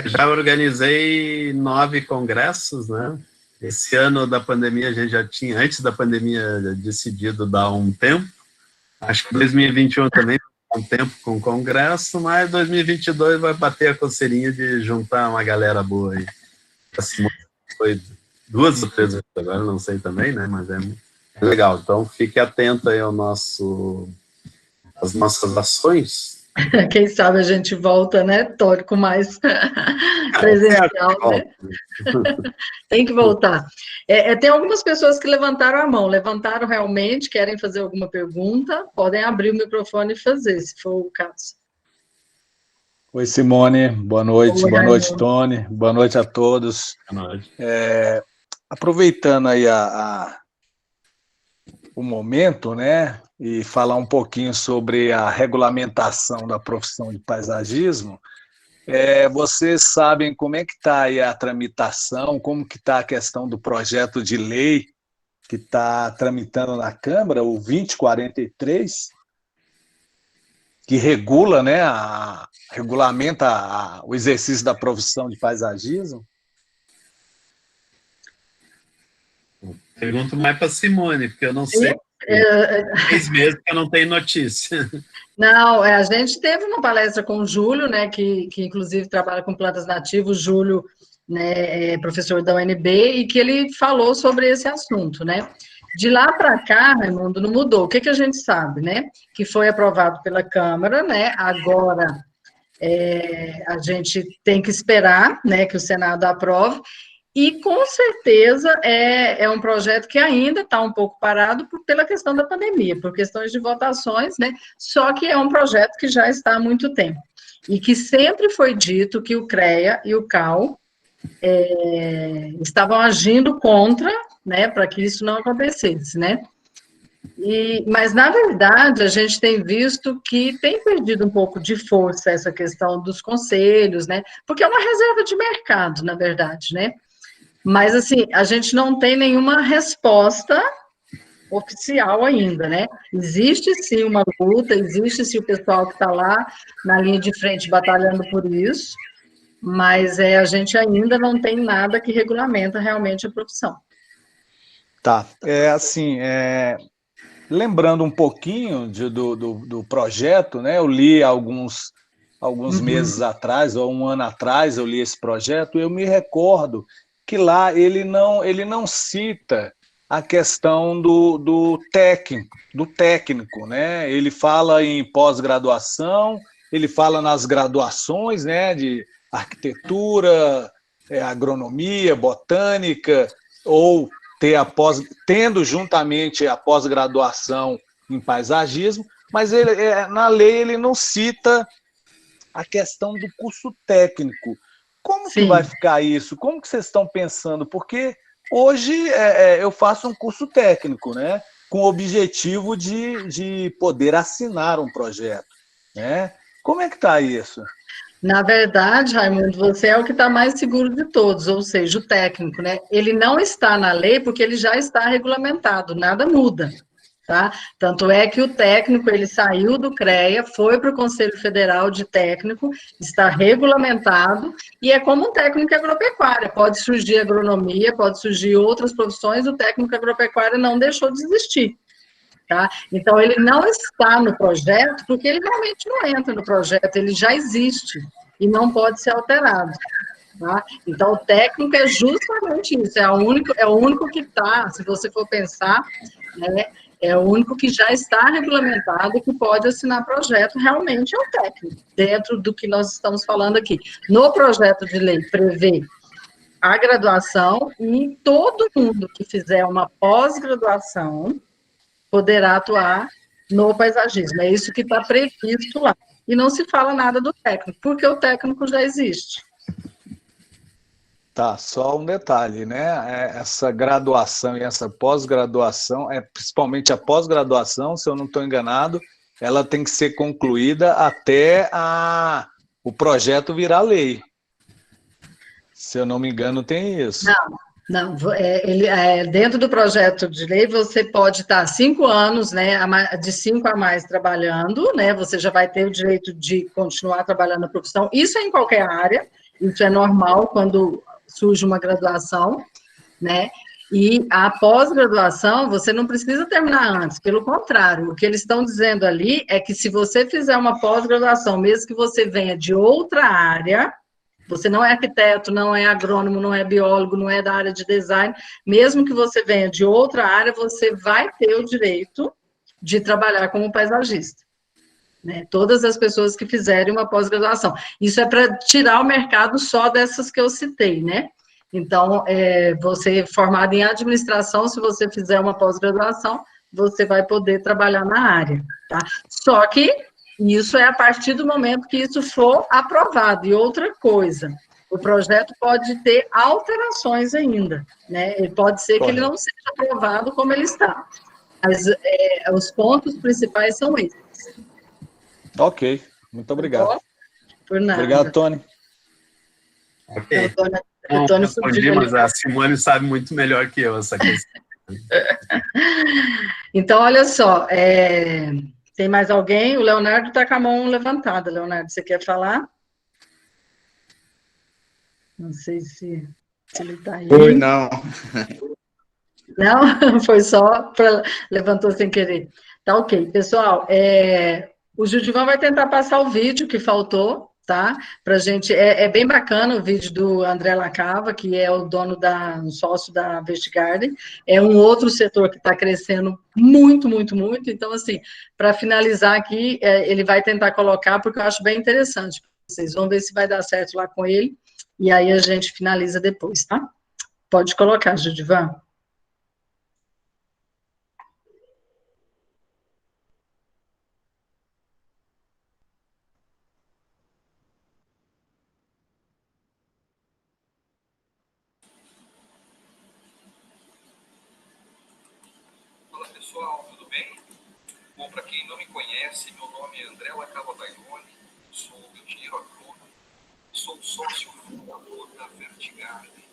Speaker 8: Já organizei 9 congressos, né? Esse ano da pandemia a gente já tinha, antes da pandemia, decidido dar um tempo. Acho que 2021 também um tempo com o congresso, mas 2022 vai bater a coceirinha de juntar uma galera boa aí. Assim, foi 2 ou 3 vezes agora, não sei também, né? Mas é legal. Então, fique atento aí às nossas ações.
Speaker 1: Quem sabe a gente volta, né, Tony, com mais presencial, né? Tem que voltar. Tem algumas pessoas que levantaram a mão, levantaram realmente, querem fazer alguma pergunta, podem abrir o microfone e fazer, se for o caso.
Speaker 9: Oi, Simone, boa noite.
Speaker 1: Oi,
Speaker 9: Boa noite,
Speaker 1: Raimundo.
Speaker 9: Tony, boa noite a todos.
Speaker 8: Boa noite.
Speaker 9: Aproveitando aí o momento, né, e falar um pouquinho sobre a regulamentação da profissão de paisagismo, vocês sabem como é que está aí a tramitação, como que está a questão do projeto de lei que está tramitando na Câmara, o 2043, que regula, né, regulamenta o exercício da profissão de paisagismo?
Speaker 8: Pergunto mais para Simone, porque eu não sei. 6 meses que eu não tenho notícia.
Speaker 1: Não, a gente teve uma palestra com o Júlio, né, que inclusive trabalha com plantas nativas, o Júlio, né, é professor da UNB, e que ele falou sobre esse assunto, né. De lá para cá, Raimundo, não mudou. O que a gente sabe, né, que foi aprovado pela Câmara, né, agora a gente tem que esperar, né, que o Senado aprove, e, com certeza, é um projeto que ainda está um pouco parado pela questão da pandemia, por questões de votações, né? Só que é um projeto que já está há muito tempo. E que sempre foi dito que o CREA e o CAL estavam agindo contra, né, para que isso não acontecesse, né? Mas, na verdade, a gente tem visto que tem perdido um pouco de força essa questão dos conselhos, né? Porque é uma reserva de mercado, na verdade, né? Mas, assim, a gente não tem nenhuma resposta oficial ainda, né? Existe, sim, uma luta, existe, sim, o pessoal que está lá na linha de frente batalhando por isso, mas a gente ainda não tem nada que regulamenta realmente a profissão.
Speaker 9: Tá, lembrando um pouquinho do projeto, né? Eu li alguns meses atrás, ou 1 ano atrás, eu li esse projeto, e eu me recordo que lá ele não cita a questão do técnico, né? Ele fala em pós-graduação, ele fala nas graduações, né, de arquitetura, agronomia, botânica, ou tendo juntamente a pós-graduação em paisagismo, mas na lei ele não cita a questão do curso técnico. Como que vai ficar isso? Como que vocês estão pensando? Porque hoje eu faço um curso técnico, né? Com o objetivo de poder assinar um projeto, né? Como é que está isso?
Speaker 1: Na verdade, Raimundo, você é o que está mais seguro de todos, ou seja, o técnico, né? Ele não está na lei porque ele já está regulamentado, nada muda, tá? Tanto é que o técnico, ele saiu do CREA, foi para o Conselho Federal de Técnico, está regulamentado, e é como um técnico agropecuário, pode surgir agronomia, pode surgir outras profissões, o técnico agropecuário não deixou de existir. Tá? Então, ele não está no projeto, porque ele realmente não entra no projeto, ele já existe e não pode ser alterado. Tá? Então, o técnico é justamente isso, é o único que está, se você for pensar, né, é o único que já está regulamentado, que pode assinar projeto, realmente é o técnico, dentro do que nós estamos falando aqui. No projeto de lei prevê a graduação e todo mundo que fizer uma pós-graduação poderá atuar no paisagismo. É isso que está previsto lá. E não se fala nada do técnico, porque o técnico já existe.
Speaker 9: Tá, só um detalhe, né? Essa graduação e essa pós-graduação, principalmente a pós-graduação, se eu não estou enganado, ela tem que ser concluída até o projeto virar lei. Se eu não me engano, tem isso.
Speaker 1: Não, dentro do projeto de lei, você pode estar 5 anos, né, de 5 a mais trabalhando, né, você já vai ter o direito de continuar trabalhando na profissão, isso é em qualquer área, isso é normal quando surge uma graduação, né, e a pós-graduação, você não precisa terminar antes, pelo contrário, o que eles estão dizendo ali é que se você fizer uma pós-graduação, mesmo que você venha de outra área, você não é arquiteto, não é agrônomo, não é biólogo, não é da área de design, mesmo que você venha de outra área, você vai ter o direito de trabalhar como paisagista. Né? Todas as pessoas que fizerem uma pós-graduação. Isso é para tirar o mercado só dessas que eu citei, né? Então, você formado em administração, se você fizer uma pós-graduação, você vai poder trabalhar na área, tá? Só que isso é a partir do momento que isso for aprovado. E outra coisa, o projeto pode ter alterações ainda, né? Pode ser que ele não seja aprovado como ele está. Mas os pontos principais são esses.
Speaker 9: Ok, muito obrigado.
Speaker 1: Por nada.
Speaker 9: Obrigado, Tony.
Speaker 8: Ok.
Speaker 1: Antônio
Speaker 8: mas a Simone sabe muito melhor que eu essa questão.
Speaker 1: Então, olha só, tem mais alguém? O Leonardo está com a mão levantada. Leonardo, você quer falar? Não sei se ele está aí.
Speaker 10: Oi, não.
Speaker 1: Não? Foi só levantou sem querer. Tá ok. Pessoal, o Judivan vai tentar passar o vídeo que faltou, tá? Pra gente, é bem bacana o vídeo do André Lacava, que é o dono um sócio da Vestigarden, é um outro setor que está crescendo muito, muito, muito, então, assim, para finalizar aqui, ele vai tentar colocar, porque eu acho bem interessante, vocês vão ver se vai dar certo lá com ele, e aí a gente finaliza depois, tá? Pode colocar, Judivan.
Speaker 11: Olá pessoal, tudo bem? Bom, para quem não me conhece, meu nome é André Lacava Baironi, sou engenheiro agrônomo, sou sócio fundador da Vertigarden.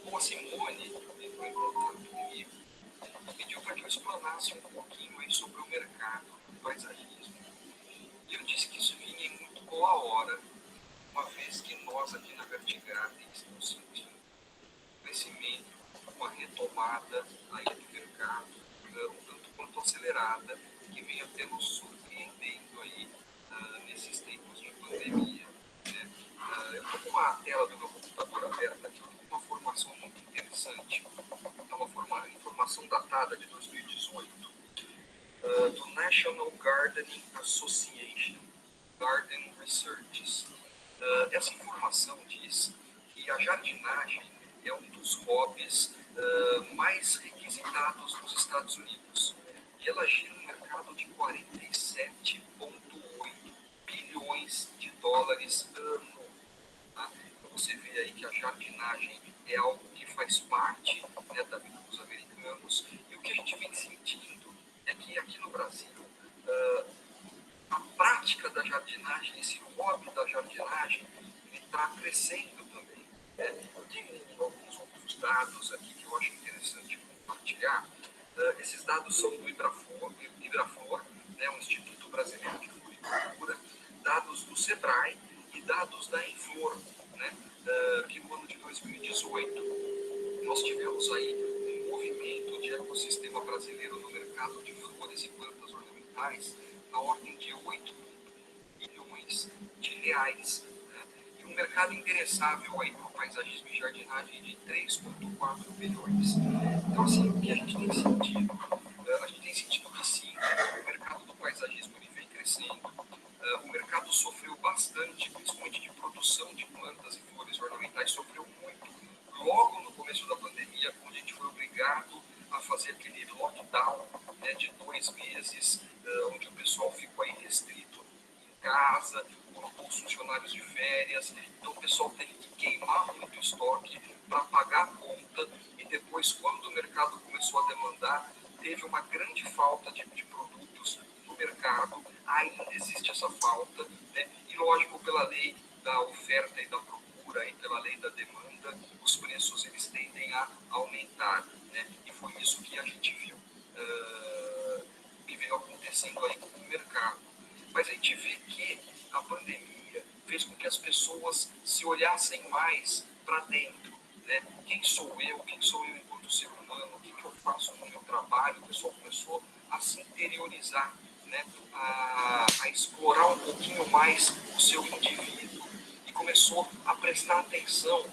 Speaker 11: Bom, a Simone entrou em contato comigo e pediu para que eu explanasse um pouquinho aí sobre o mercado do paisagismo. E eu disse que isso vinha em muito boa hora, uma vez que nós aqui na Vertigarden estamos sentindo um crescimento, uma retomada aí do mercado, um tanto quanto acelerada, que vem até nos surpreendendo aí nesses tempos de pandemia. Né? Eu estou com uma tela do meu computador aberta aqui, com uma formação muito interessante. É uma informação datada de 2018, do National Gardening Association, Garden Research. Essa informação diz que a jardinagem é um dos hobbies mais requisitados nos Estados Unidos. E ela gira um mercado de 47,8 bilhões de dólares ano. Tá? Então você vê aí que a jardinagem é algo que faz parte, né, da vida dos americanos. E o que a gente vem sentindo é que aqui no Brasil, a prática da jardinagem, esse hobby da jardinagem, ele está crescendo também. Eu tenho alguns outros dados aqui que eu acho interessante compartilhar. Esses dados são do Ibraflor, né, o Instituto Brasileiro de Floricultura, dados do SEBRAE e dados da Enflor, né, que no ano de 2018 nós tivemos aí um movimento de ecossistema brasileiro no mercado de flores e plantas ornamentais na ordem de 8 bilhões de reais, né, e um mercado endereçável aí para o paisagismo e jardinagem de 3,4 bilhões. Então, assim, o que a gente tem sentido? A gente tem sentido que sim, o mercado do paisagismo ele vem crescendo. O mercado sofreu bastante, principalmente de produção de plantas e flores ornamentais, sofreu muito. Logo no começo da pandemia, quando a gente foi obrigado a fazer aquele lockdown, né, de 2 meses, onde o pessoal ficou aí restrito em casa, colocou os funcionários de férias, então o pessoal teve que queimar muito estoque para pagar a conta, e depois, quando o mercado começou a demandar, teve uma grande falta de produtos no mercado, ainda existe essa falta, né? E lógico, pela lei da oferta e da procura, e pela lei da demanda, os preços eles tendem a aumentar, né? E foi isso que a gente viu, que veio acontecendo aí com o mercado. Mas a gente vê que a pandemia fez com que as pessoas se olhassem mais para dentro, né? Quem sou eu enquanto ser humano, o que eu faço no meu trabalho? O pessoal começou a se interiorizar, né? a explorar um pouquinho mais o seu indivíduo e começou a prestar atenção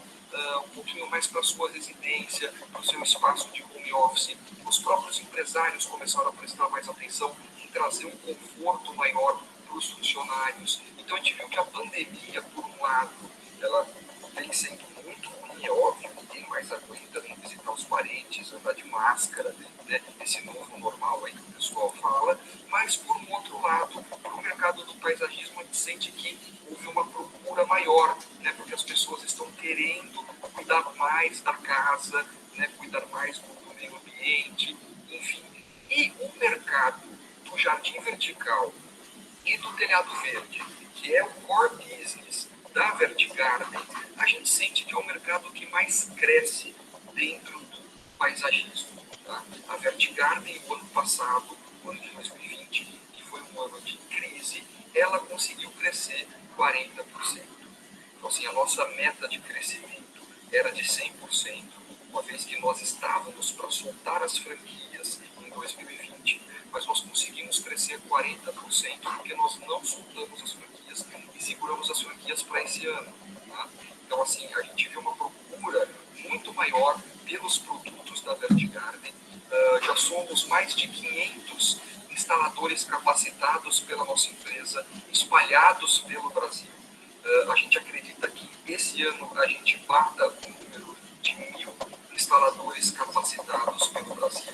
Speaker 11: um pouquinho mais para a sua residência, para o seu espaço de home office. Os próprios empresários começaram a prestar mais atenção em trazer um conforto maior para os funcionários. Então a gente viu que a pandemia, por um lado, ela vem sendo muito ruim, é óbvio, ninguém mais aguenta nem visitar os parentes, andar de máscara, né? Esse novo normal aí que o pessoal fala, mas por um outro lado, para o mercado do paisagismo, a gente sente que houve uma procura maior, né? Porque as pessoas estão querendo cuidar mais da casa, né? Cuidar mais do meio ambiente, enfim. E o mercado do jardim vertical e do telhado verde, que é o core business da Vertigarden, a gente sente que é o mercado que mais cresce dentro do paisagismo. Tá? A Vertigarden, o ano passado, o ano de 2020, que foi um ano de crise, ela conseguiu crescer 40%. Então, assim, a nossa meta de crescimento era de 100%, uma vez que nós estávamos para soltar as franquias em 2020, mas nós conseguimos crescer 40%, porque nós não soltamos as franquias e seguramos as franquias para esse ano. Tá? Então, assim, a gente vê uma procura muito maior pelos produtos da Vertigarden. Já somos mais de 500 instaladores capacitados pela nossa empresa, espalhados pelo Brasil. A gente acredita que esse ano a gente bata o número de 1.000 instaladores capacitados pelo Brasil.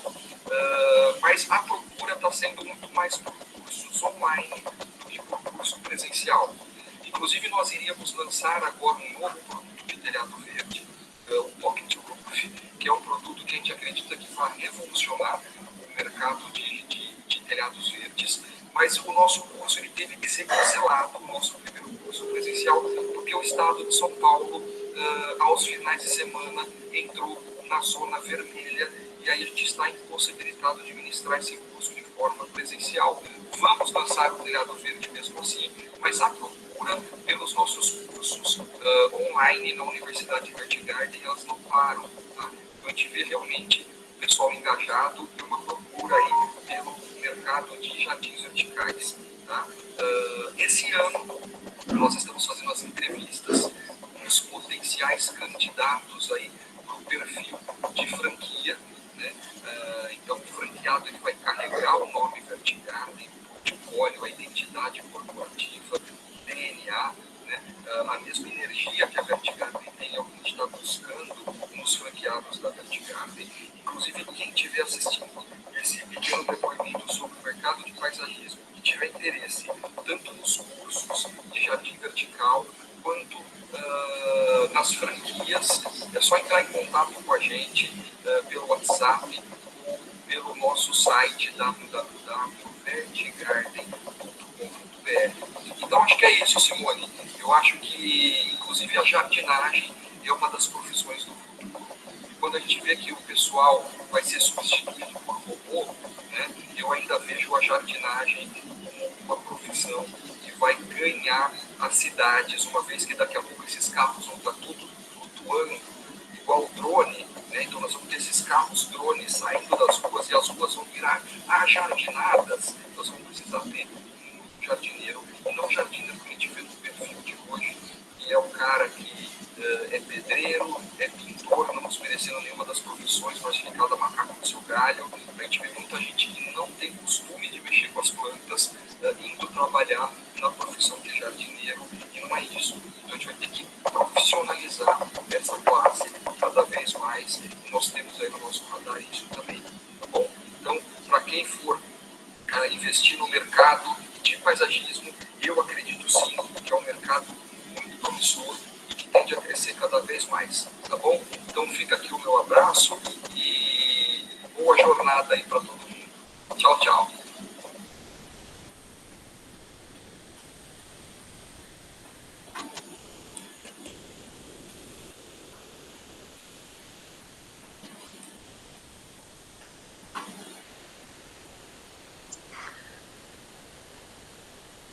Speaker 11: Mas a procura está sendo muito mais por cursos online do que por curso presencial. Inclusive, nós iríamos lançar agora um novo produto de telhado verde, o Pocket Roof, que é um produto que a gente acredita que vai revolucionar o mercado de telhados verdes, mas o nosso curso ele teve que ser cancelado, o nosso primeiro curso presencial, porque o estado de São Paulo, aos finais de semana, entrou na zona vermelha, e aí a gente está impossibilitado de ministrar esse curso de forma presencial. Vamos lançar o telhado verde mesmo assim, mas a procura pelos nossos cursos online na Universidade Vertigarden, elas não param. Tá? Então a gente vê realmente o pessoal engajado e uma procura aí pelo mercado de jardins verticais. Tá? Esse ano nós estamos fazendo as entrevistas com os potenciais candidatos aí para o perfil de franquia. Né? Então o franqueado ele vai carregar o nome Vertigarden, o portfólio, a identidade corporativa, o DNA, né? A mesma energia que a Vertigarden tem, é o que a gente está Jardim. Inclusive, quem estiver assistindo esse pequeno depoimento sobre o mercado de paisagismo e tiver interesse tanto nos cursos de jardim vertical quanto nas franquias, é só entrar em contato com a gente pelo WhatsApp ou pelo nosso site www.vertigarden.com.br. Então, acho que é isso, Simone. Eu acho que, inclusive, a jardinagem é uma das profissões do futuro. E quando a gente vê que o pessoal vai ser substituído por robô, né, eu ainda vejo a jardinagem como uma profissão que vai ganhar as cidades, uma vez que daqui a pouco esses carros vão estar tudo flutuando, igual o drone, né? Então nós vamos ter esses carros drones saindo das ruas e as ruas vão virar jardinadas. Nós vamos precisar ter um jardineiro, e não jardineiro que a gente vê no perfil de hoje, que é o cara que é pedreiro, é pintor, não desmerecendo nenhuma das profissões, mas que cada macaco no seu galho. A gente vê muita gente que não tem costume de mexer com as plantas, indo trabalhar na profissão de jardineiro, e não é isso. Então a gente vai ter que profissionalizar essa classe cada vez mais, e nós temos aí no nosso radar isso também, tá bom? Então, para quem for investir no mercado de paisagismo, eu acredito sim que é um mercado muito promissor e que tende a crescer cada vez mais, tá bom? Então fica aqui o meu abraço e boa jornada aí para todo mundo. Tchau, tchau.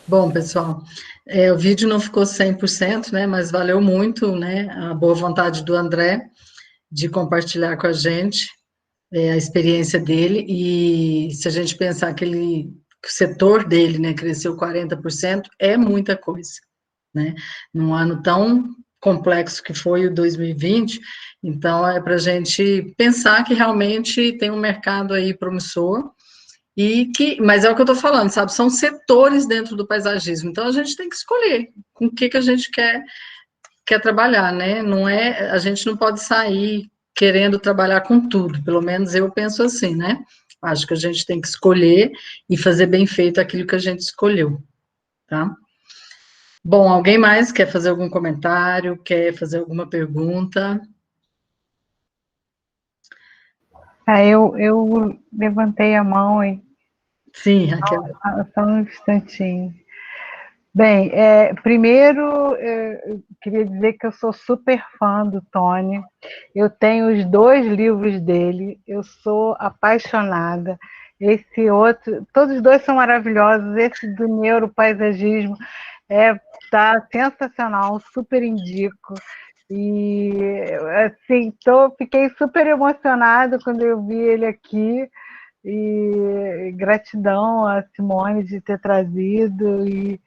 Speaker 1: Bom, pessoal, o vídeo não ficou 100%, né, mas valeu muito, né, a boa vontade do André de compartilhar com a gente a experiência dele, e se a gente pensar que o setor dele, né, cresceu 40%, é muita coisa, né, num ano tão complexo que foi o 2020, então é para a gente pensar que realmente tem um mercado aí promissor, mas é o que eu estou falando, sabe? São setores dentro do paisagismo. Então a gente tem que escolher com o que a gente quer trabalhar, né? Não é, a gente não pode sair querendo trabalhar com tudo. Pelo menos eu penso assim, né? Acho que a gente tem que escolher e fazer bem feito aquilo que a gente escolheu, tá? Bom, alguém mais quer fazer algum comentário? Quer fazer alguma pergunta?
Speaker 10: Eu levantei a mão e...
Speaker 1: Sim, Raquel.
Speaker 10: Só um instantinho. Bem, primeiro, eu queria dizer que eu sou super fã do Tony. Eu tenho os 2 livros dele, eu sou apaixonada. Esse outro, todos os 2 são maravilhosos. Esse do neuropaisagismo tá sensacional, super indico. E, assim, fiquei super emocionada quando eu vi ele aqui, e gratidão a Simone de ter trazido, e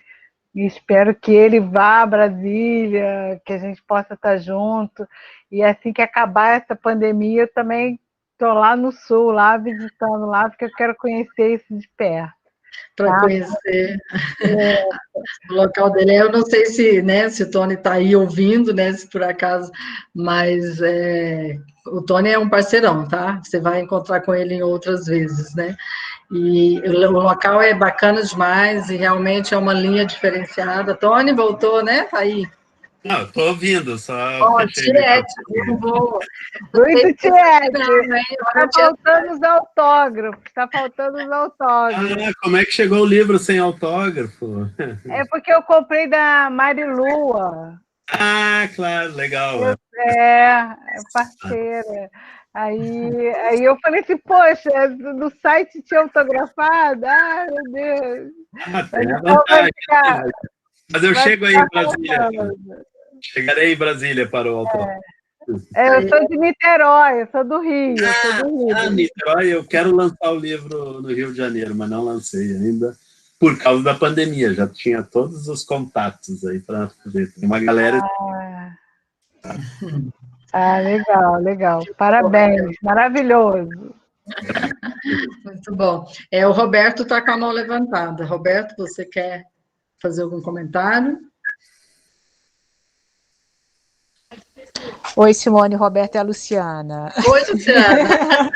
Speaker 10: espero que ele vá a Brasília, que a gente possa estar junto, e assim que acabar essa pandemia, eu também estou lá no Sul, lá visitando lá, porque eu quero conhecer isso de perto.
Speaker 1: Para conhecer o local dele. Eu não sei se, né, se o Tony está aí ouvindo, né, se por acaso, mas o Tony é um parceirão, tá? Você vai encontrar com ele em outras vezes, né? E o local é bacana demais e realmente é uma linha diferenciada. Tony voltou, né? Tá aí.
Speaker 8: Não, eu tô ouvindo, só...
Speaker 1: Tiete, eu não vou...
Speaker 10: Muito Tiete! Está faltando os autógrafos, está faltando os autógrafos.
Speaker 8: Como é que chegou o livro sem autógrafo?
Speaker 10: É porque eu comprei da Marilua.
Speaker 8: Ah, claro, legal.
Speaker 10: Parceira. Aí eu falei assim, poxa, no site tinha autografado? Ah, meu Deus.
Speaker 8: Mas eu chego aí em Brasília. Chegarei em Brasília para o autógrafo.
Speaker 10: Eu sou de Niterói, eu sou do Rio.
Speaker 8: Niterói, eu quero lançar o livro no Rio de Janeiro, mas não lancei ainda, por causa da pandemia. Já tinha todos os contatos aí para fazer. Tem uma galera...
Speaker 10: Legal. Parabéns, maravilhoso.
Speaker 1: Muito bom. O Roberto está com a mão levantada. Roberto, você quer fazer algum comentário?
Speaker 6: Oi, Simone, Roberta e a Luciana.
Speaker 1: Oi, Luciana.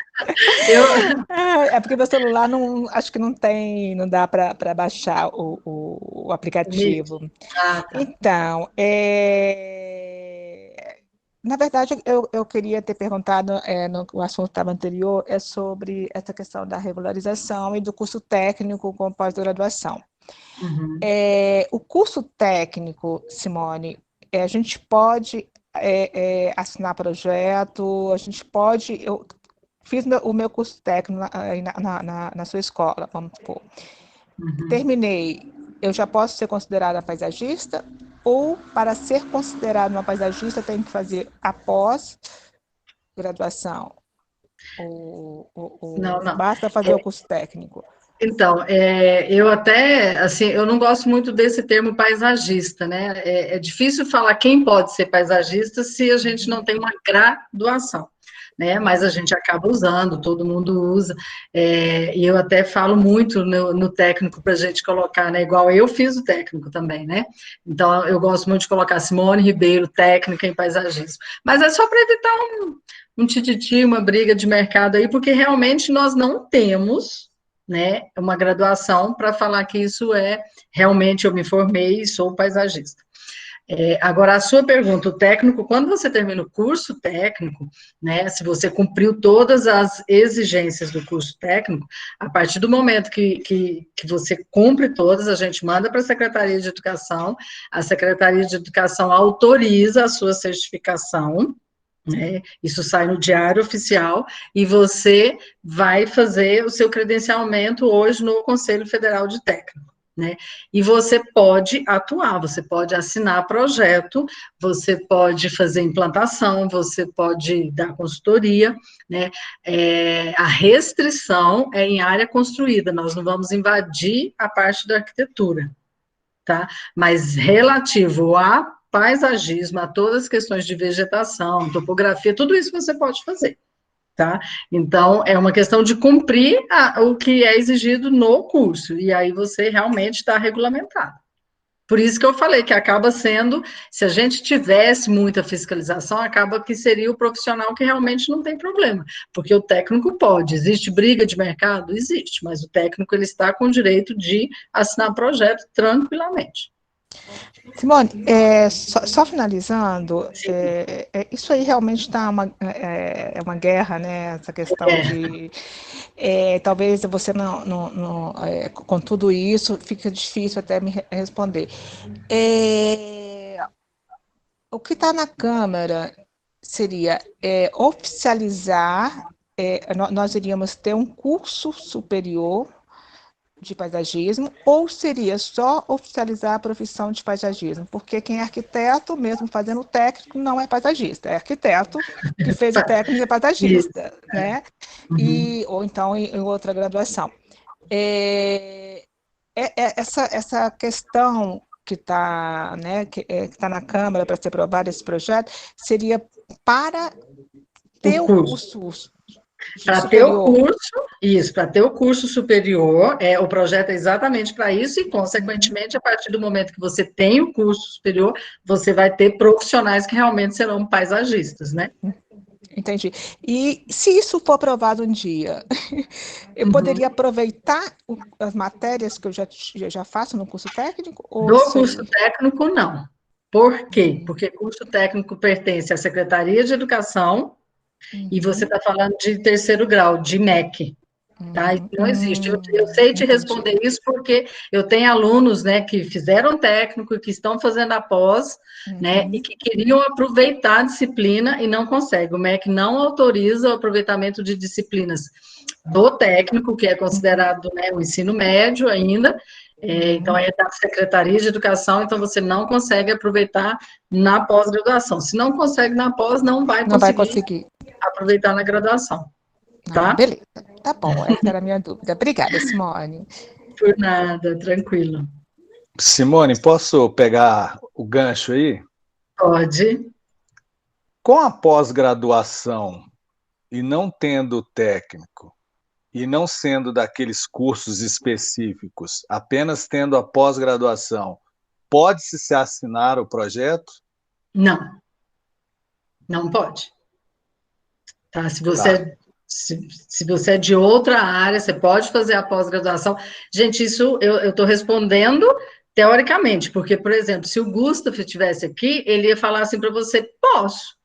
Speaker 6: É porque meu celular não, acho que não tem, não dá para baixar o aplicativo.
Speaker 1: Ah, tá.
Speaker 6: Então, na verdade, eu queria ter perguntado, no assunto estava anterior, é sobre essa questão da regularização e do curso técnico com pós-graduação.
Speaker 1: Uhum.
Speaker 6: O curso técnico, Simone, a gente pode assinar projeto, a gente pode. Eu fiz o meu curso técnico na sua escola, vamos supor.
Speaker 1: Uhum.
Speaker 6: Terminei, eu já posso ser considerada paisagista? Ou, para ser considerada uma paisagista, tem que fazer a pós-graduação? Ou
Speaker 1: Não, não.
Speaker 6: basta fazer o curso técnico?
Speaker 1: Então, eu até, assim, eu não gosto muito desse termo paisagista, né? É difícil falar quem pode ser paisagista se a gente não tem uma graduação, né? Mas a gente acaba usando, todo mundo usa, e eu até falo muito no técnico para a gente colocar, né? Igual eu fiz o técnico também, né? Então, eu gosto muito de colocar Simone Ribeiro, técnica em paisagismo. Mas é só para evitar um tititi, uma briga de mercado aí, porque realmente nós não temos, né, uma graduação para falar que isso realmente eu me formei e sou paisagista. Agora, a sua pergunta, o técnico, quando você termina o curso técnico, né, se você cumpriu todas as exigências do curso técnico, a partir do momento que você cumpre todas, a gente manda para a Secretaria de Educação, a Secretaria de Educação autoriza a sua certificação, né? Isso sai no Diário Oficial e você vai fazer o seu credenciamento hoje no Conselho Federal de Técnico, né? E você pode atuar, você pode assinar projeto, você pode fazer implantação, você pode dar consultoria, né? A restrição é em área construída, nós não vamos invadir a parte da arquitetura, tá? Mas relativo a paisagismo, a todas as questões de vegetação, topografia, tudo isso você pode fazer, tá? Então, é uma questão de cumprir o que é exigido no curso, e aí você realmente está regulamentado. Por isso que eu falei que acaba sendo, se a gente tivesse muita fiscalização, acaba que seria o profissional que realmente não tem problema, porque o técnico pode. Existe briga de mercado? Existe, mas o técnico ele está com o direito de assinar projeto tranquilamente.
Speaker 6: Simone, só finalizando, isso aí realmente está uma guerra, né? Essa questão de talvez você não com tudo isso fica difícil até me responder. O que está na Câmara seria oficializar, nós iríamos ter um curso superior de paisagismo, ou seria só oficializar a profissão de paisagismo? Porque quem é arquiteto, mesmo fazendo o técnico, não é paisagista, é arquiteto que fez o técnico e é paisagista, né? Ou então em outra graduação. Essa questão que está, né, que tá na Câmara para ser aprovado esse projeto, seria para ter o curso
Speaker 1: para ter o curso, isso, para ter o curso superior, o projeto é exatamente para isso, e, consequentemente, a partir do momento que você tem o curso superior, você vai ter profissionais que realmente serão paisagistas, né?
Speaker 6: Entendi. E se isso for aprovado um dia, eu poderia aproveitar as matérias que eu já faço no curso técnico?
Speaker 1: Curso técnico, não. Por quê? Porque curso técnico pertence à Secretaria de Educação, e você está falando de terceiro grau, de MEC, tá? Isso não existe. Eu sei te responder isso porque eu tenho alunos, né, que fizeram técnico e que estão fazendo a pós, né, e que queriam aproveitar a disciplina e não conseguem. O MEC não autoriza o aproveitamento de disciplinas do técnico, que é considerado, né, o ensino médio ainda, então é da Secretaria de Educação, então você não consegue aproveitar na pós-graduação. Se não consegue na pós, não vai conseguir aproveitar na graduação. Tá?
Speaker 6: Beleza, tá bom, essa era a minha dúvida. Obrigada, Simone.
Speaker 1: Por nada, tranquilo.
Speaker 9: Simone, posso pegar o gancho aí?
Speaker 1: Pode.
Speaker 9: Com a pós-graduação e não tendo técnico, e não sendo daqueles cursos específicos, apenas tendo a pós-graduação, pode-se se assinar o projeto?
Speaker 1: Não. Não pode. Tá? Se você é de outra área, você pode fazer a pós-graduação. Gente, isso eu estou respondendo teoricamente, porque, por exemplo, se o Gustavo estivesse aqui, ele ia falar assim para você, posso.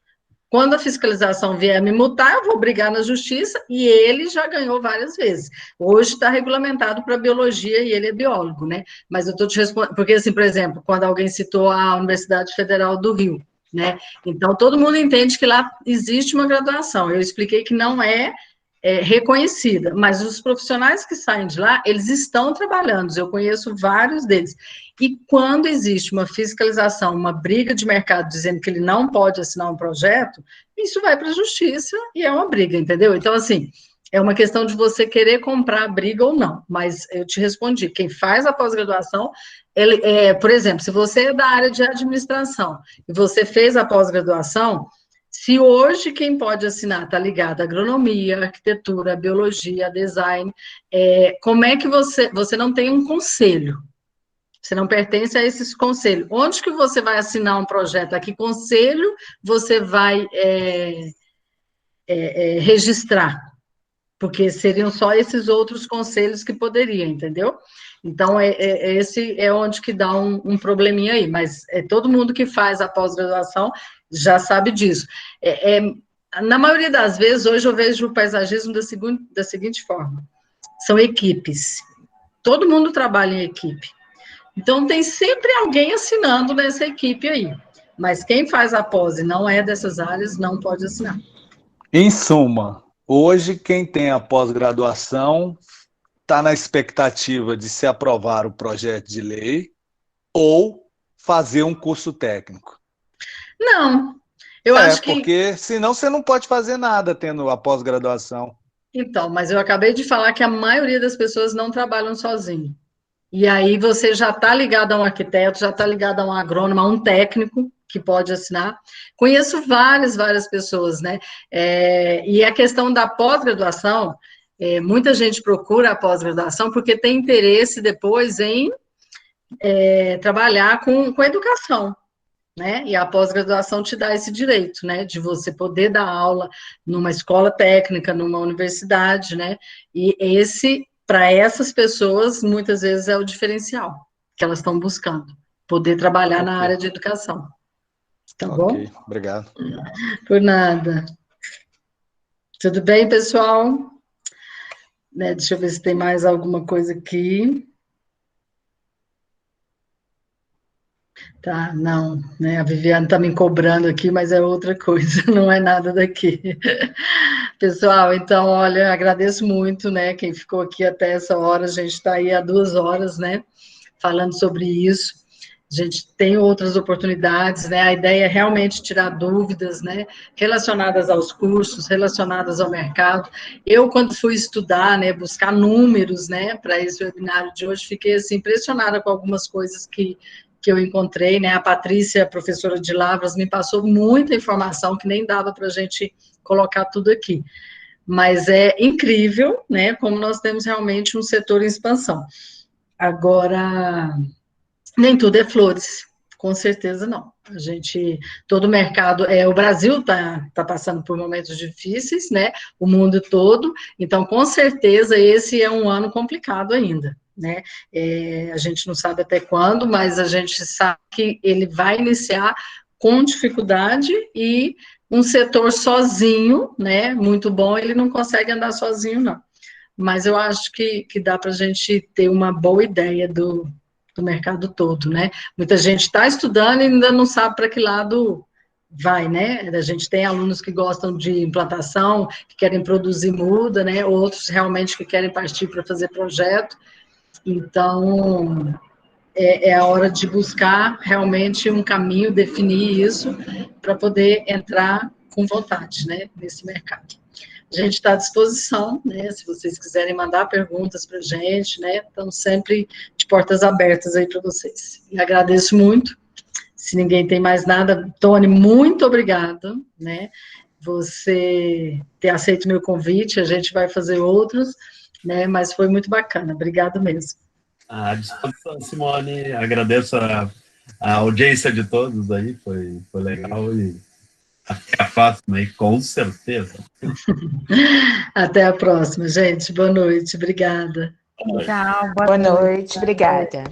Speaker 1: Quando a fiscalização vier me multar, eu vou brigar na justiça, e ele já ganhou várias vezes. Hoje está regulamentado para biologia, e ele é biólogo, né? Mas eu estou te respondendo, porque, assim, por exemplo, quando alguém citou a Universidade Federal do Rio, né? Então, todo mundo entende que lá existe uma graduação. Eu expliquei que não é reconhecida, mas os profissionais que saem de lá, eles estão trabalhando, eu conheço vários deles. E quando existe uma fiscalização, uma briga de mercado dizendo que ele não pode assinar um projeto, isso vai para a justiça e é uma briga, entendeu? Então, assim, é uma questão de você querer comprar a briga ou não, mas eu te respondi, quem faz a pós-graduação, por exemplo, se você é da área de administração e você fez a pós-graduação, se hoje quem pode assinar está ligado à agronomia, arquitetura, biologia, design, como é que você não tem um conselho? Você não pertence a esses conselhos. Onde que você vai assinar um projeto? A que conselho você vai registrar? Porque seriam só esses outros conselhos que poderiam, entendeu? Então, esse é onde que dá um probleminha aí, mas todo mundo que faz a pós-graduação já sabe disso. Na maioria das vezes, hoje eu vejo o paisagismo da seguinte forma, são equipes. Todo mundo trabalha em equipe. Então, tem sempre alguém assinando nessa equipe aí. Mas quem faz a pós e não é dessas áreas, não pode assinar.
Speaker 9: Em suma, hoje quem tem a pós-graduação está na expectativa de se aprovar o projeto de lei ou fazer um curso técnico.
Speaker 1: Não, eu acho que...
Speaker 9: porque senão você não pode fazer nada tendo a pós-graduação.
Speaker 1: Então, mas eu acabei de falar que a maioria das pessoas não trabalham sozinho. E aí você já está ligado a um arquiteto, já está ligado a um agrônomo, a um técnico que pode assinar. Conheço várias pessoas, né? E a questão da pós-graduação, muita gente procura a pós-graduação porque tem interesse depois em trabalhar com educação, né? E a pós-graduação te dá esse direito, né? De você poder dar aula numa escola técnica, numa universidade, né? E para essas pessoas, muitas vezes é o diferencial que elas estão buscando, poder trabalhar na área de educação. Tá bom?
Speaker 9: Obrigado.
Speaker 1: Por nada. Tudo bem, pessoal? Deixa eu ver se tem mais alguma coisa aqui. Tá, não, né? A Viviane está me cobrando aqui, mas é outra coisa, não é nada daqui. Pessoal, então, olha, agradeço muito, né, quem ficou aqui até essa hora, a gente está aí há 2 horas, né, falando sobre isso. A gente tem outras oportunidades, né, a ideia é realmente tirar dúvidas, né, relacionadas aos cursos, relacionadas ao mercado. Eu, quando fui estudar, né, buscar números, né, para esse webinário de hoje, fiquei, assim, impressionada com algumas coisas que eu encontrei, né, a Patrícia, professora de Lavras, me passou muita informação que nem dava para a gente colocar tudo aqui. Mas é incrível, né, como nós temos realmente um setor em expansão. Agora, nem tudo é flores, com certeza não. Todo o mercado, o Brasil está passando por momentos difíceis, né, o mundo todo, então, com certeza, esse é um ano complicado ainda, né, a gente não sabe até quando, mas a gente sabe que ele vai iniciar com dificuldade e um setor sozinho, né, muito bom, ele não consegue andar sozinho, não. Mas eu acho que dá para a gente ter uma boa ideia do mercado todo, né? Muita gente está estudando e ainda não sabe para que lado vai, né? A gente tem alunos que gostam de implantação, que querem produzir muda, né? Outros realmente que querem partir para fazer projeto. Então, é a hora de buscar realmente um caminho, definir isso, para poder entrar com vontade, né, nesse mercado. A gente está à disposição, né, se vocês quiserem mandar perguntas para a gente, né, estamos sempre de portas abertas aí para vocês. E agradeço muito. Se ninguém tem mais nada, Tony, muito obrigada, né, você ter aceito meu convite, a gente vai fazer outros, né, mas foi muito bacana, obrigado mesmo.
Speaker 8: À disposição, Simone. Agradeço a audiência de todos aí, foi legal e Até a próxima aí, com certeza.
Speaker 1: Até a próxima, gente. Boa noite. Obrigada.
Speaker 10: Tchau,
Speaker 6: Boa noite, obrigada.